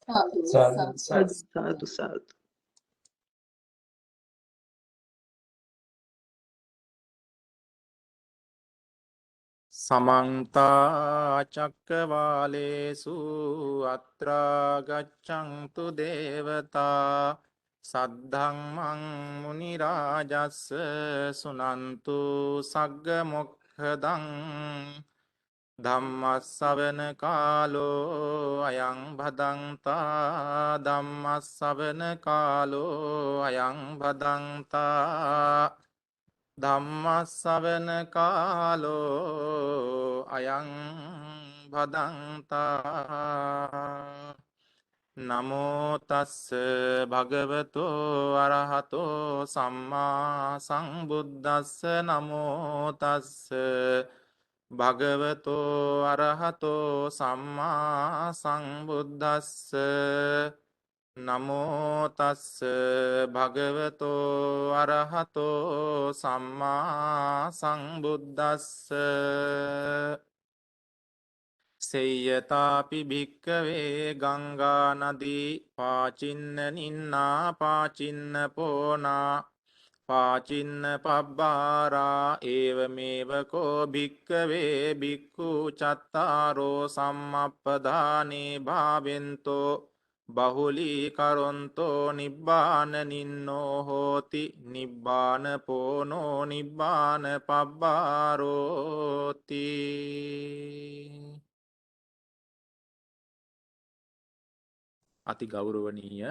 साधु සාදු साधु සාදු සාදු. समन्त चक्रवालेषु अत्रा गच्छन्तु देवता सद्धम्मं मुनिराजस्य सुनन्तु सग्गमुखदं ධම්මස්සවන කාලෝ අයං භදන්තා ධම්මස්සවන කාලෝ අයං භදන්තා ධම්මස්සවන කාලෝ අයං භදන්තා නමෝ තස්ස භගවතෝ අරහතෝ සම්මා සංබුද්දස්ස නමෝ තස්ස භගවතෝ අරහතෝ සම්මා සංබුද්දස්ස නමෝ තස්ස භගවතෝ අරහතෝ සම්මා සංබුද්දස්ස සේයතාපි භික්කවේ ගංගා නදී පාචින්න නින්නා පාචින්න පෝනා පාචින්න පබ්බාරා ඒවමේව කෝ භික්කවේ භික්ඛු චත්තාරෝ සම්මප්පදානේ භාවෙන්තෝ බහුලී කරොන්තෝ නිබ්බාන නින්නෝ හෝති නිබ්බාන පෝනෝ නිබ්බාන පබ්බාරෝති. අති ගෞරවනීය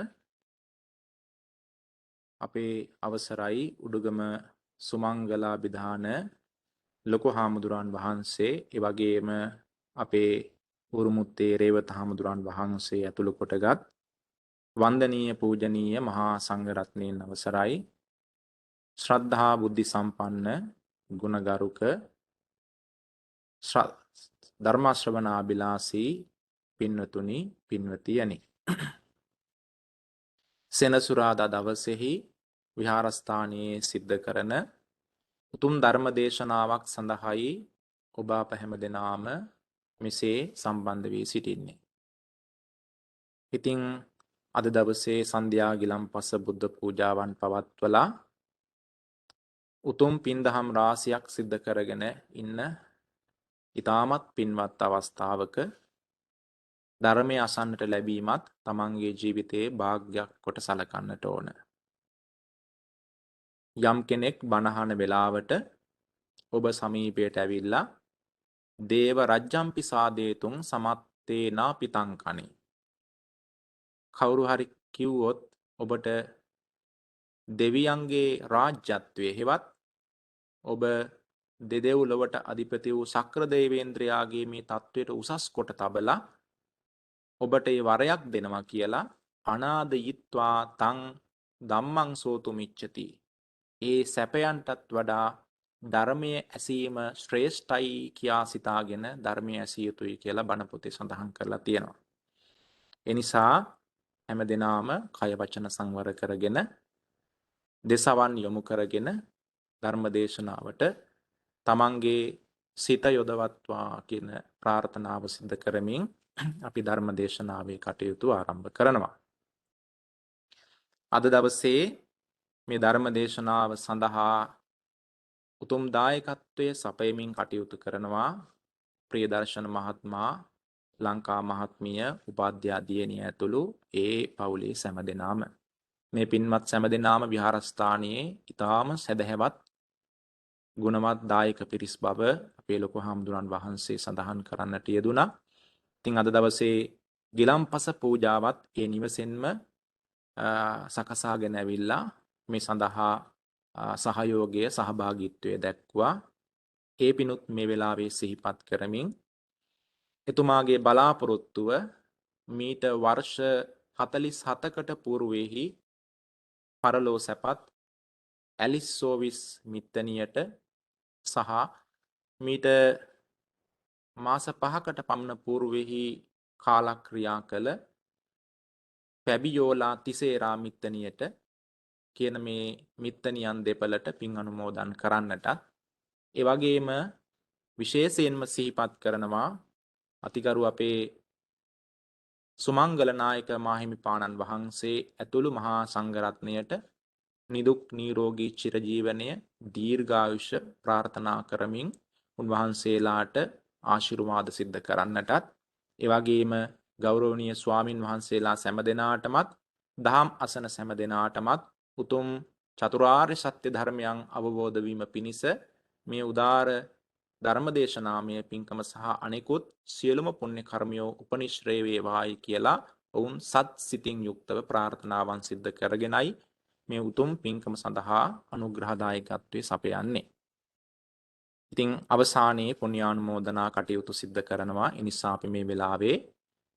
අපේ අවසරයි උඩුගම සුමංගලාභිධාන ලොකු හාමුදුරන් වහන්සේ ඒ වගේම අපේ උරුමුත්තේ රේවත හාමුදුරන් වහන්සේ ඇතුළු කොටගත් වන්දනීය පූජනීය මහා සංඝරත්නයන් අවසරයි ශ්‍රද්ධා බුද්ධි සම්පන්න ගුණගරුක ධර්ම ශ්‍රවණාබිලාසී පින්වතුනි පින්වතියනි සෙනසුරාදා දවසේහි විහාරස්ථානයේ සිද්ධ කරන උතුම් ධර්ම දේශනාවක් සඳහායි ඔබ අප හැම දෙනාම මෙසේ සම්බන්ධ වී සිටින්නේ. ඉතින් අද දවසේ සන්ධ්‍යා ගිලම්පස බුද්ධ පූජාවන් පවත්වලා උතුම් පින්දහම් රාශියක් සිද්ධ කරගෙන ඉන්න ඊටමත් පින්වත් අවස්ථාවක ධර්මය අසන්නට ලැබීමත් තමන්ගේ ජීවිතයේ වාග්යක් කොට සලකන්නට ඕන. යම් කෙනෙක් බණහන වෙලාවට ඔබ සමීපයට ඇවිල්ලා දේව රජ්ජම්පි සාදේතුන් සමත්තේ නාපිතං කනේ. කවුරු හරි කිව්වොත් ඔබට දෙවියන්ගේ රාජ්‍යත්වයේ හෙවත් ඔබ දෙදෙව් ලොවට අධිපති වූ ශක්‍ර දේවේන්ද්‍රයාගේ මේ තත්වයට උසස් කොට තබලා ඔබට ඒ වරයක් දෙනවා කියලා අනාදයිත්වා තං ධම්මං සෝතු මිච්ඡති. ඒ සැපයන්ටත් වඩා ධර්මය ඇසීම ශ්‍රේෂ්ඨයි කියා සිතාගෙන ධර්මය ඇසිය යුතුයි කියලා බණ පොතේ සඳහන් කරලා තියෙනවා. ඒ නිසා හැම දිනාම කය වචන සංවර කරගෙන දෙසවන් යොමු කරගෙන ධර්ම දේශනාවට තමන්ගේ සිත යොදවත්වා කියන ප්‍රාර්ථනාව සිදු කරමින් අපි ධර්ම දේශනාවේ කටයුතු ආරම්භ කරනවා. අද දවසේ මේ ධර්ම දේශනාව සඳහා උතුම් දායකත්වයේ සපයමින් කටයුතු කරනවා ප්‍රියදර්ශන මහත්මයා, ලංකා මහත්මිය, උපාධ්‍යා දියණිය ඇතුළු ඒ පවුලේ සෑම දෙනාම මේ පින්වත් සෑම දෙනාම විහාරස්ථානයේ ඊටාම සදහැවත් ගුණවත් දායක පිරිස් බව අපේ ලොකු හාමුදුරන් වහන්සේ සඳහන් කරන්නට යෙදුණා. ඉතින් අද දවසේ ගිලම්පස පූජාවත් ඒ නිවසෙන්ම සකසාගෙන ඇවිල්ලා මේ සඳහා සහයෝගය සහභාගීත්වය දැක්වුවා. ඒ පිණුත් මේ වෙලාවේ සිහිපත් කරමින් එතුමාගේ බලාපොරොත්තුව මීට වර්ෂ 47කට పూర్වෙහි පරලෝ සැපත් ඇලිස් සෝවිස් මිත්තනියට සහ මීට මාස 5කට පමණ పూర్වෙහි කාලක්‍රියා කළ පැබියෝලා තිසේරා මිත්තනියට කියන මේ මිත්තනියන් දෙපළට පින් අනුමෝදන් කරන්නට ඒ වගේම විශේෂයෙන්ම සිහිපත් කරනවා අතිගරු අපේ සුමංගල නායක මාහිමිපාණන් වහන්සේ ඇතුළු මහා සංඝරත්නයට නිදුක් නිරෝගී චිරජීවනය දීර්ඝායුෂ ප්‍රාර්ථනා කරමින් උන්වහන්සේලාට ආශිර්වාද සිද්ධ කරන්නටත් ඒ වගේම ගෞරවනීය ස්වාමින් වහන්සේලා සෑම දෙනාටමත් දහම් අසන සෑම දෙනාටමත් උතුම් චතුරාර්ය සත්‍ය ධර්මයන් අවබෝධ වීම පිණිස මේ උදාර ධර්මදේශනාමය පින්කම සහ අනෙකුත් සියලුම පුණ්‍ය කර්මයෝ උපනිශ්‍රේ වේවායි කියලා ඔවුන් සත් සිතින් යුක්තව ප්‍රාර්ථනාවන් සිද්ධ කරගෙනයි මේ උතුම් පින්කම සඳහා අනුග්‍රහදායකත්වයේ සපයන්නේ. ඉතින් අවසානයේ පුණ්‍යානුමෝදනා කටයුතු සිද්ධ කරනවා. ඒ නිසා අපි මේ වෙලාවේ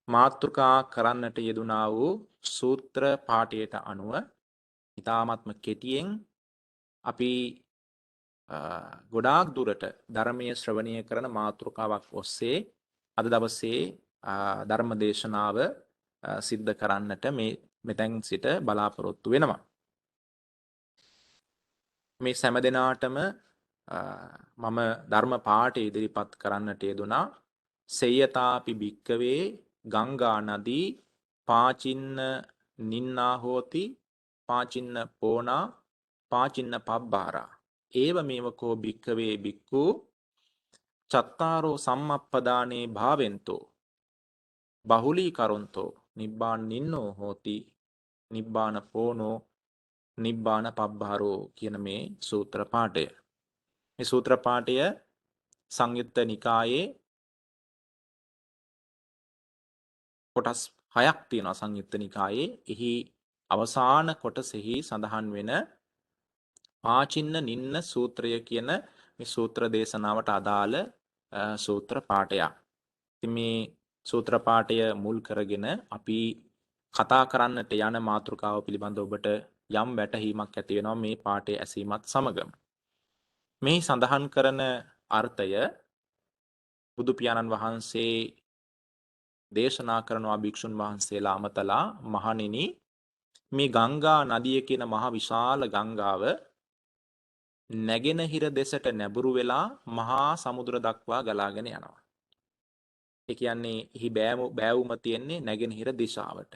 මාතෘකා කරන්නට යෙදුනා වූ සූත්‍ර පාඨයට අනුව ඊ타ත්ම කෙටියෙන් අපි ගොඩාක් දුරට ධර්මයේ ශ්‍රවණය කරන මාතෘකාවක් ඔස්සේ අද දවසේ ධර්ම දේශනාව සිද්ධ කරන්නට මෙතෙන් සිට බලාපොරොත්තු වෙනවා. මේ සෑම දිනාටම මම ධර්ම පාඨය ඉදිරිපත් කරන්නට යෙදුනා. සේයතාපි භික්කවේ ගංගා නදී පාචින්න නින්නා හෝති පාචින්න පෝනා පාචින්න පබ්බාරා ඒව මේවකෝ භික්කවේ භික්ඛු චත්තාරෝ සම්මප්පදානේ භාවෙන්තෝ බහුලී කරොන්තෝ නිබ්බාන නින්නෝ හෝති නිබ්බාන පෝනෝ නිබ්බාන පබ්බාරෝ කියන මේ සූත්‍ර පාඨය. මේ සූත්‍ර පාඨය සංයුත්ත නිකායේ කොටස් 6ක් තියෙනවා. සංයුත්ත නිකායේ එහි අවසාන කොටසෙහි සඳහන් වෙන පාචින්න නින්න සූත්‍රය කියන මේ සූත්‍ර දේශනාවට අදාළ සූත්‍ර පාඨයක්. ඉතින් මේ සූත්‍ර පාඨය මුල් කරගෙන අපි කතා කරන්නට යන මාතෘකාව පිළිබඳව ඔබට යම් වැටහීමක් ඇති වෙනවා මේ පාඨය ඇසීමත් සමගම. මේ සඳහන් කරන අර්ථය බුදු පියාණන් වහන්සේ දේශනා කරනවා භික්ෂුන් වහන්සේලා අමතලා මහණෙනි මේ ගංගා නදිය කියන මහ විශාල ගංගාව නැගෙනහිර දෙසට නැඹුරු වෙලා මහා සමුද්‍ර දක්වා ගලාගෙන යනවා. ඒ කියන්නේ එහි බෑවුම තියෙන්නේ නැගෙනහිර දිශාවට.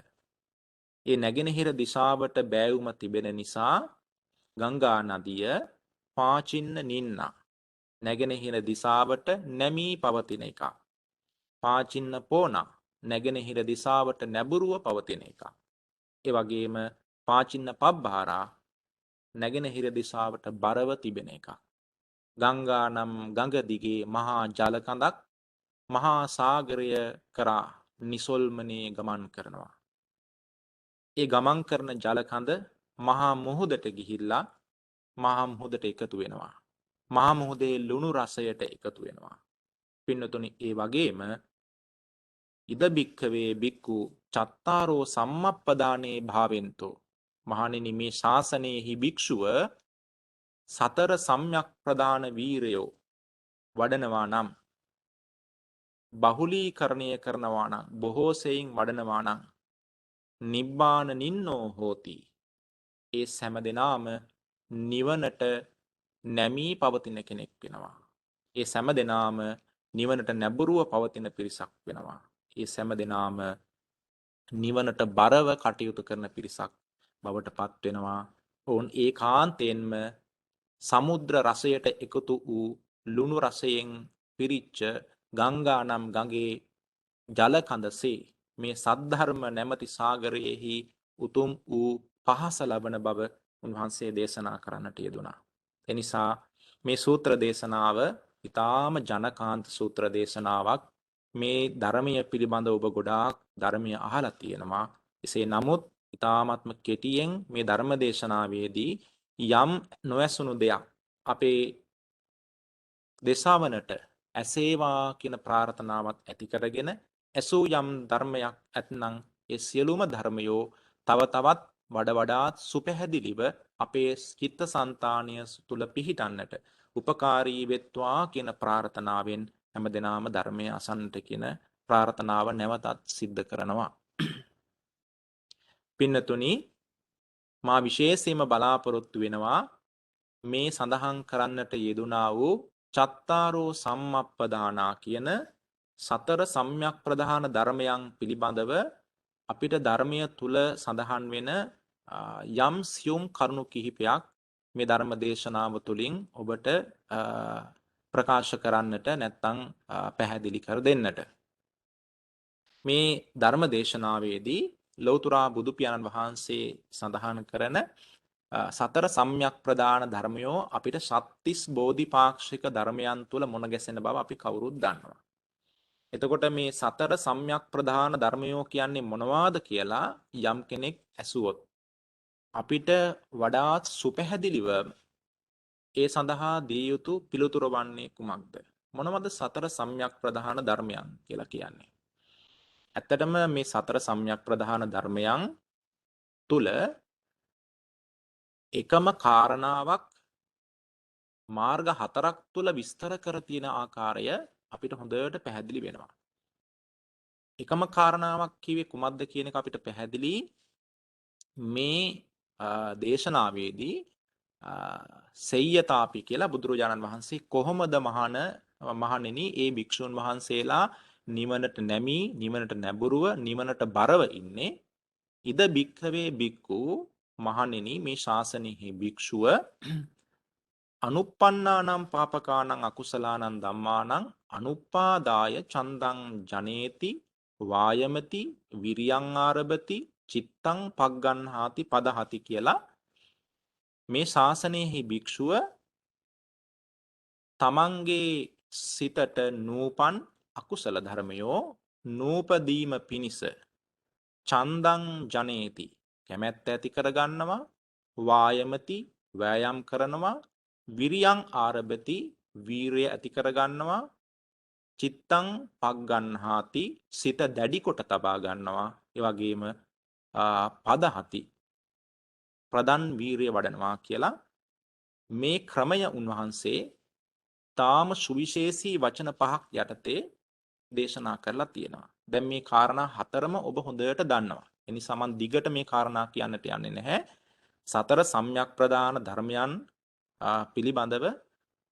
ඒ නැගෙනහිර දිශාවට බෑවුම තිබෙන නිසා ගංගා නදිය පාචින්න නින්නා නැගෙනහිර දිශාවට නැමී පවතින එක. පාචින්න පෝනා නැගෙනහිර දිශාවට නැඹුරුව පවතින එක. ඒ වගේම පාචින්න පබ්බාරා නැගෙනහිර දිශාවට බරව තිබෙන එක. ගංගා නම් ගඟ දිගේ මහා ජල කඳක් මහා සාගරය කරා නිසොල්මනේ ගමන් කරනවා. ඒ ගමන් කරන ජල කඳ මහා මුහුදට ගිහිල්ලා මහා මුහුදට එකතු වෙනවා. මහා මුහුදේ ලුණු රසයට එකතු වෙනවා. පින්නතුනි ඒ වගේම ඉද බික්කවේ බික්කු චත්තාරෝ සම්මප්පදානේ භාවෙන්තෝ මහණෙනි මේ ශාසනයෙහි භික්ෂුව සතර සම්‍යක් ප්‍රදාන වීරයෝ වඩනවා නම් බහුලීකරණය කරනවා නම් බොහෝ සෙයින් වඩනවා නම් නිබ්බාන නින්නෝ හෝති ඒ සෑම දෙනාම නිවනට නැමී පවතින කෙනෙක් වෙනවා. ඒ සෑම දෙනාම නිවනට නැඹුරුව පවතින පිරිසක් වෙනවා. ඒ සෑම දෙනාම නිවනට බරව කටයුතු කරන පිරිසක් බවට පත් වෙනවා. ඔවුන් ඒකාන්තයෙන්ම සමුද්‍ර රසයට එකතු වූ ලුණු රසයෙන් පිරිච්ච ගංගා නම් ගඟේ ජල කඳසේ මේ සද්ධර්ම නැමැති සාගරයෙහි උතුම් වූ පහස ලබන බව උන්වහන්සේ දේශනා කරන්නට යෙදුණා. එනිසා මේ සූත්‍ර දේශනාව ඊටාම ජනකාන්ත සූත්‍ර දේශනාවක්. මේ ධර්මය පිළිබඳව ඔබ ගොඩාක් ධර්මය අහලා තියෙනවා. එසේ නමුත් ඊටාත්ම කෙටියෙන් මේ ධර්ම දේශනාවේදී යම් නොඇසුණු දෙයක් අපේ දේශාවනට ඇසේවා කියන ප්‍රාර්ථනාවක් ඇති කරගෙන ඇසූ යම් ධර්මයක් ඇතනම් ඒ සියලුම ධර්මයෝ තව තවත් වඩාත් සුපැහැදිලිව අපේ චිත්තසංතානය තුල පිහිටන්නට උපකාරී වෙත්වා කියන ප්‍රාර්ථනාවෙන් හැමදෙනාම ධර්මය අසන්නට කියන ප්‍රාර්ථනාව නැවතත් සිද්ධ කරනවා. පින්නතුනි මා විශේෂයෙන්ම බලාපොරොත්තු වෙනවා මේ සඳහන් කරන්නට යෙදුනා වූ චත්තාරෝ සම්මප්පදානා කියන සතර සම්‍යක් ප්‍රධාන ධර්මයන් පිළිබඳව අපිට ධර්මය තුල සඳහන් වෙන යම් සියුම් කරුණු කිහිපයක් මේ ධර්ම දේශනාව තුළින් ඔබට ප්‍රකාශ කරන්නට නැත්නම් පැහැදිලි කර දෙන්නට. මේ ධර්ම දේශනාවේදී ලෞතුරා බුදු පියාණන් වහන්සේ සඳහන් කරන සතර සම්‍යක් ප්‍රදාන ධර්මයෝ අපිට සත්තිස් බෝධිපාක්ෂික ධර්මයන් තුල මුණ ගැසෙන බව අපි කවුරුත් දන්නවා. එතකොට මේ සතර සම්‍යක් ප්‍රධාන ධර්මයෝ කියන්නේ මොනවාද කියලා යම් කෙනෙක් ඇසුවොත් අපිට වඩාත් සුපැහැදිලිව ඒ සඳහා දී යුතු පිළිතුර වන්නේ කුමක්ද? මොනවද සතර සම්‍යක් ප්‍රධාන ධර්මයන් කියලා කියන්නේ? ඇත්තටම මේ සතර සම්‍යක් ප්‍රධාන ධර්මයන් තුල එකම කාරණාවක් මාර්ග හතරක් තුල විස්තර කර තියෙන ආකාරය අපිට හොඳට පැහැදිලි වෙනවා. එකම කාරණාවක් කිව්වේ කුමක්ද කියන එක අපිට පැහැදිලි මේ දේශනාවේදී සෙය්‍යතාපි කියලා බුදුරජාණන් වහන්සේ කොහොමද මහණෙනි ඒ භික්ෂුන් වහන්සේලා නිවනට නැමී නිවනට නැඹුරුව නිවනට බරව ඉන්නේ ඉද භික්ඛවේ භික්ඛු මහණෙනි මේ ශාසනයෙහි භික්ෂුව අනුප්පන්නානම් පාපකානං අකුසලානං ධම්මානං අනුපාදාය චන්දං ජනේති වායමති විරියං ආරභති චිත්තං පග්ගන්හාති පදහති කියලා මේ ශාසනයෙහි භික්ෂුව තමන්ගේ සිතට නූපන් අකුසල ධර්මයෝ නූපදීම පිණිස චන්දං ජනේති කැමැත්ත ඇති කරගන්නවා වායමති වෑයම් කරනවා විරියං ආරභති වීරිය ඇති කරගන්නවා චිත්තං පග්ගන්හාති සිත දැඩි කොට තබා ගන්නවා ඒ වගේම පදහති ප්‍රදන් වීරිය වඩනවා කියලා මේ ක්‍රමය උන්වහන්සේ තාම සුවිශේෂී වචන පහක් යටතේ දේශනා කරලා තියෙනවා. දැන් මේ කාරණා හතරම ඔබ හොඳට දන්නවා. ඒ නිසා මම දිගට මේ කාරණා කියන්නට යන්නේ නැහැ. සතර සම්‍යක් ප්‍රදාන ධර්මයන් පිළිබඳව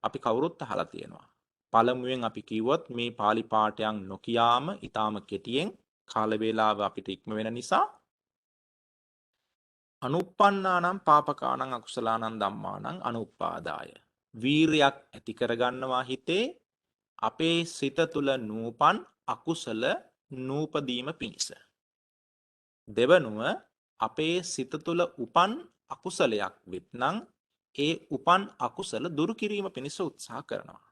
අපි කවුරුත් අහලා තියෙනවා. පළමුවෙන් අපි කිව්වොත් මේ pāli පාඨයන් නොකියාම ඊටාම කෙටියෙන් කාල වේලාව අපිට ඉක්ම වෙන නිසා අනුප්පන්නානම් පාපකානං අකුසලානං ධම්මානං අනුපාදාය වීරයක් ඇති කරගන්නවා හිතේ අපේ සිත තුළ නූපන් අකුසල නූපදීම පිණිස. දෙවනුව අපේ සිත තුළ උපන් අකුසලයක් වෙත්නම් ඒ උපන් අකුසල දුරු කිරීම පිණිස උත්සාහ කරනවා.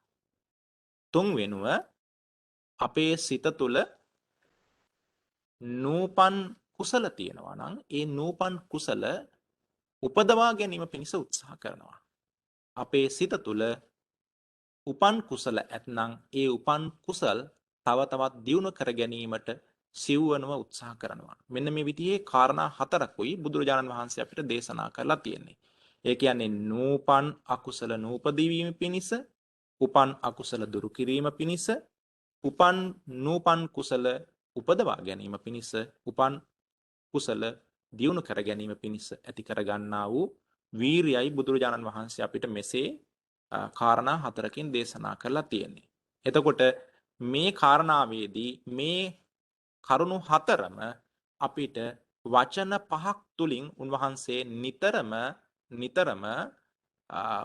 තුන්වෙනුව අපේ සිත තුළ නූපන් කුසල තියෙනවා නම් ඒ නූපන් කුසල උපදවා ගැනීම පිණිස උත්සාහ කරනවා. අපේ සිත තුළ උපන් කුසල ඇත්නම් ඒ උපන් කුසල් තව තවත් දියුණු කර ගැනීමට සිව්වනව උත්සාහ කරනවා. මෙන්න මේ විදිහේ කාරණා හතරකුයි බුදුරජාණන් වහන්සේ අපිට දේශනා කරලා තියෙන්නේ. ඒ කියන්නේ නූපන් අකුසල නූපදීවීම පිණිස, උපන් අකුසල දුරු කිරීම පිණිස, උපන් නූපන් කුසල උපදවා ගැනීම පිණිස, උපන් කුසල දියුණු කර ගැනීම පිණිස ඇති කර ගන්නා වූ වීරියයි බුදුරජාණන් වහන්සේ අපිට මෙසේ කාරණා හතරකින් දේශනා කරලා තියෙන්නේ. එතකොට මේ කාරණාවේදී මේ කරුණු හතරම අපිට වචන පහක් තුලින් උන්වහන්සේ නිතරම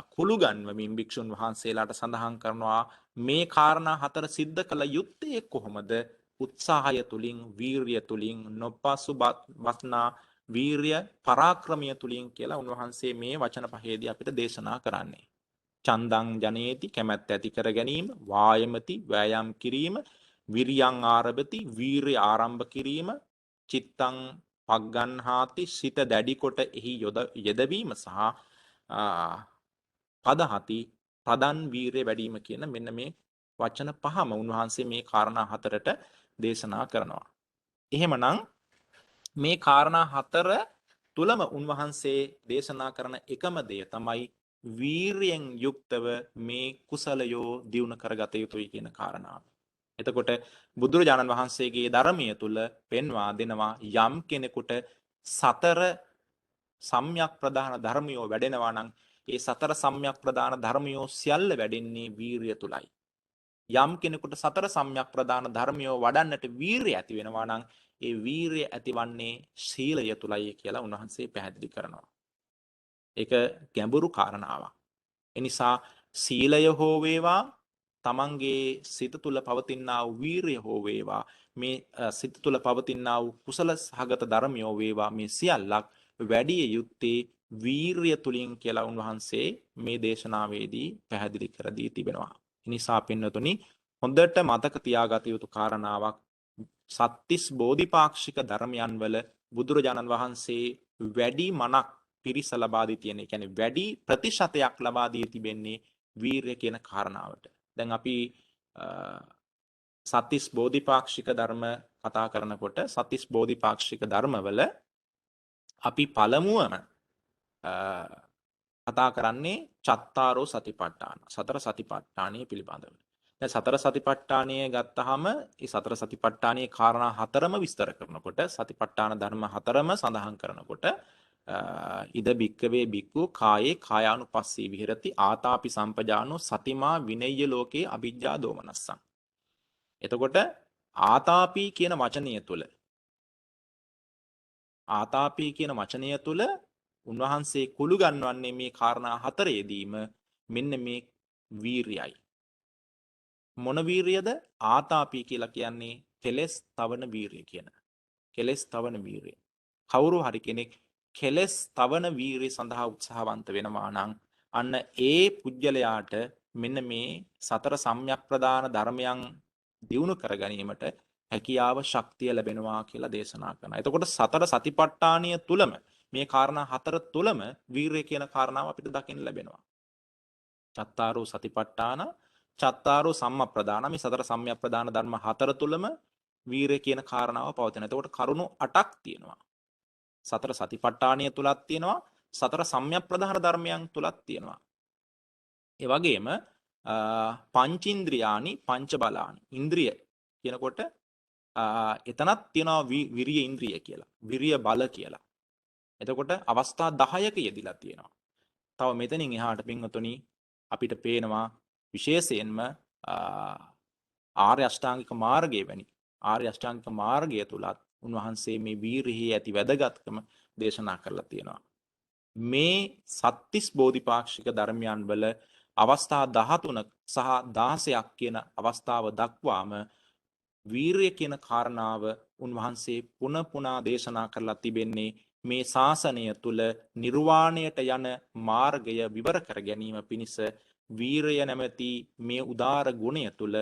කුළු ගන්වමින් භික්ෂුන් වහන්සේලාට සඳහන් කරනවා මේ කාරණා හතර සිද්ධ කළ යුත්තේ කොහොමද? උත්සාහය තුලින්, වීරිය තුලින්, නොපසු බස්නා වීරිය පරාක්‍රමය තුලින් කියලා උන්වහන්සේ මේ වචන පහේදී අපිට දේශනා කරන්නේ. චන්දං ජනේති කැමැත්ත ඇති කර ගැනීම, වායමති වෑයම් කිරීම, විරියං ආරභති වීරිය ආරම්භ කිරීම, චිත්තං පග්ගන්හාති සිත දැඩි කොට එහි යෙදවීම සහ පදහති පදන් වීරිය වැඩිම කියන මෙන්න මේ වචන පහම උන්වහන්සේ මේ කාරණා හතරට දේශනා කරනවා. එහෙමනම් මේ කාරණා හතර තුලම උන්වහන්සේ දේශනා කරන එකම දේ තමයි වීරියෙන් යුක්තව මේ කුසලයෝ දියුණු කරගත යුතුයි කියන කාරණාව. එතකොට බුදුරජාණන් වහන්සේගේ ධර්මයේ තුල පෙන්වා දෙනවා යම් කෙනෙකුට සතර සම්‍යක් ප්‍රදාන ධර්මියෝ වැඩෙනවා නම් ඒ සතර සම්‍යක් ප්‍රදාන ධර්මියෝ සියල්ල වැඩෙන්නේ වීරිය තුලයි. යම් කෙනෙකුට සතර සම්‍යක් ප්‍රදාන ධර්මියෝ වඩන්නට වීරිය ඇති වෙනවා නම් ඒ වීරිය ඇතිවන්නේ ශීලය තුලයි කියලා උන්වහන්සේ පැහැදිලි කරනවා. ඒක ගැඹුරු කාරණාවක්. එනිසා සීලය හෝ වේවා තමන්ගේ සිත තුළ පවතිනා වූ වීරිය හෝ වේවා මේ සිත තුළ පවතිනා වූ කුසල සහගත ධර්මයෝ වේවා මේ සියල්ලක් වැඩි යුත්තේ වීරිය තුලින් කියලා උන්වහන්සේ මේ දේශනාවේදී පැහැදිලි කර දී තිබෙනවා. එනිසා පින්නතුනි හොඳට මතක තියාගත යුතු කාරණාවක් සත්‍තිස් බෝධිපාක්ෂික ධර්මයන් වල බුදුරජාණන් වහන්සේ වැඩි මනක් පිරිස ලබා දී තියෙන. ඒ කියන්නේ වැඩි ප්‍රතිශතයක් ලබා දී තිබෙන්නේ වීරිය කියන කාරණාවට. දැන් අපි සත්‍තිස් බෝධිපාක්ෂික ධර්ම කතා කරනකොට සත්‍තිස් බෝධිපාක්ෂික ධර්මවල අපි පළමුවම කතා කරන්නේ චත්තාරෝ සතිපට්ඨාන. සතර සතිපට්ඨානය පිළිබඳව. දැන් සතර සතිපට්ඨානය ගත්තාම ඒ සතර සතිපට්ඨානයේ කාරණා හතරම විස්තර කරනකොට සතිපට්ඨාන ධර්ම හතරම සඳහන් කරනකොට ඉද බික්කවේ බික්කු කායේ කායානුපස්සී විහෙරති ආතාපි සම්පජානෝ සතිමා විනෙය්‍ය ලෝකේ අවිජ්ජා දෝමනස්සං. එතකොට ආතාපි කියන වචනය තුල උන්වහන්සේ කුළු ගන්වන්නේ මේ කාරණා හතරේදීම මෙන්න මේ වීරියයි. මොන වීරියද? ආතාපි කියලා කියන්නේ කෙලස් තවන වීරිය කියන. කෙලස් තවන වීරිය. කවුරු හරි කෙනෙක් කෙලස් තවන වීරිය සඳහා උත්සාහවන්ත වෙනවා නම් අන්න ඒ පුජ්‍යලයාට මෙන්න මේ සතර සම්‍යක් ප්‍රදාන ධර්මයන් දියුණු කර ගැනීමට හැකියාව ශක්තිය ලැබෙනවා කියලා දේශනා කරනවා. එතකොට සතර සතිපට්ඨානිය තුලම මේ කාරණා හතර තුලම වීරිය කියන කාරණාව අපිට දකින්න ලැබෙනවා. චත්තාරෝ සතිපට්ඨාන, චත්තාරෝ සම්මප්‍රදාන, මේ සතර සම්‍යප්‍රදාන ධර්ම හතර තුලම වීරිය කියන කාරණාව පවතින. එතකොට කරුණු 8ක් තියෙනවා. සතර සතිපට්ඨානිය තුලක් තියෙනවා, සතර සම්‍යප්‍රදාන ධර්මයන් තුලක් තියෙනවා. ඒ වගේම පංචින්ද්‍රියානි පංච බලානි. ඉන්ද්‍රිය කියනකොට එතනක් තියෙනවා විරිය ඉන්ද්‍රිය කියලා. විරිය බල කියලා. එතකොට අවස්ථා 10ක යෙදිලා තියෙනවා. තව මෙතනින් එහාට පින්වතුනි අපිට පේනවා විශේෂයෙන්ම ආර්ය අෂ්ටාංගික මාර්ගයේ වැනි ආර්ය අෂ්ටාංගික මාර්ගය තුලත් උන්වහන්සේ මේ වීරියෙහි ඇති වැදගත්කම දේශනා කරලා තියෙනවා. මේ සත්‍තිස් බෝධිපාක්ෂික ධර්මයන් වල අවස්ථා 13ක් සහ 16ක් කියන අවස්ථාව දක්වාම වීරිය කියන කාරණාව උන්වහන්සේ පුනා දේශනා කරලා තිබෙන්නේ මේ ශාසනය තුල නිර්වාණයට යන මාර්ගය විවර කර ගැනීම පිණිස වීරිය නැමැති මේ උදාර ගුණය තුල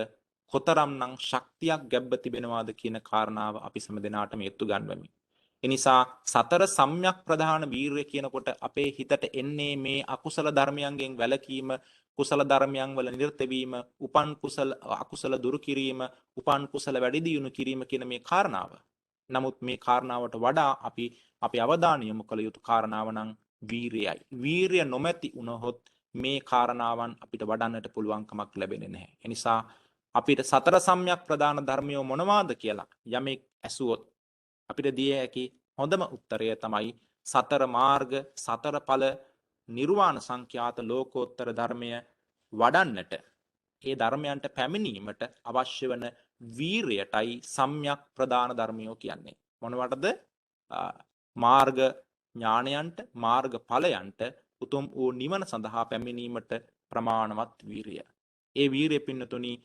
කොතරම්නම් ශක්තියක් ගැබ්බ තිබෙනවාද කියන කාරණාව අපි සෑම දිනාටම එත්තු ගන්වමි. එනිසා සතර සම්‍යක් ප්‍රධාන වීරිය කියනකොට අපේ හිතට එන්නේ මේ අකුසල ධර්මයන්ගෙන් වැළකීම, කුසල ධර්මයන් වල නිරත වීම, උපන් කුසල අකුසල දුරු කිරීම, උපන් කුසල වැඩි දියුණු කිරීම කියන මේ කාරණාව. නමුත් මේ කාරණාවට වඩා අපි අපේ අවධානය යොමු කළ යුතු කාරණාව නම් වීරියයි. වීරිය නොමැති වුණොත් මේ කාරණාවන් අපිට වඩන්නට පුළුවන්කමක් ලැබෙන්නේ නැහැ. ඒ නිසා අපිට සතර සම්‍යක් ප්‍රදාන ධර්මයෝ මොනවාද කියලා යමෙක් ඇසුවොත් අපිට දිය හැකි හොඳම උත්තරය තමයි සතර මාර්ග, සතර ඵල, නිර්වාණ සංඛ්‍යාත ලෝකෝත්තර ධර්මය වඩන්නට, ඒ ධර්මයන්ට පැමිණීමට අවශ්‍ය වන වීරියටයි සම්‍යක් ප්‍රදාන ධර්මයෝ කියන්නේ. මොනවටද? මාර්ග ඥානයන්ට, මාර්ග ඵලයන්ට, උතුම් වූ නිවන සඳහා පැමිණීමට ප්‍රමාණවත් වීරිය. ඒ වීරිය පින්නතුනි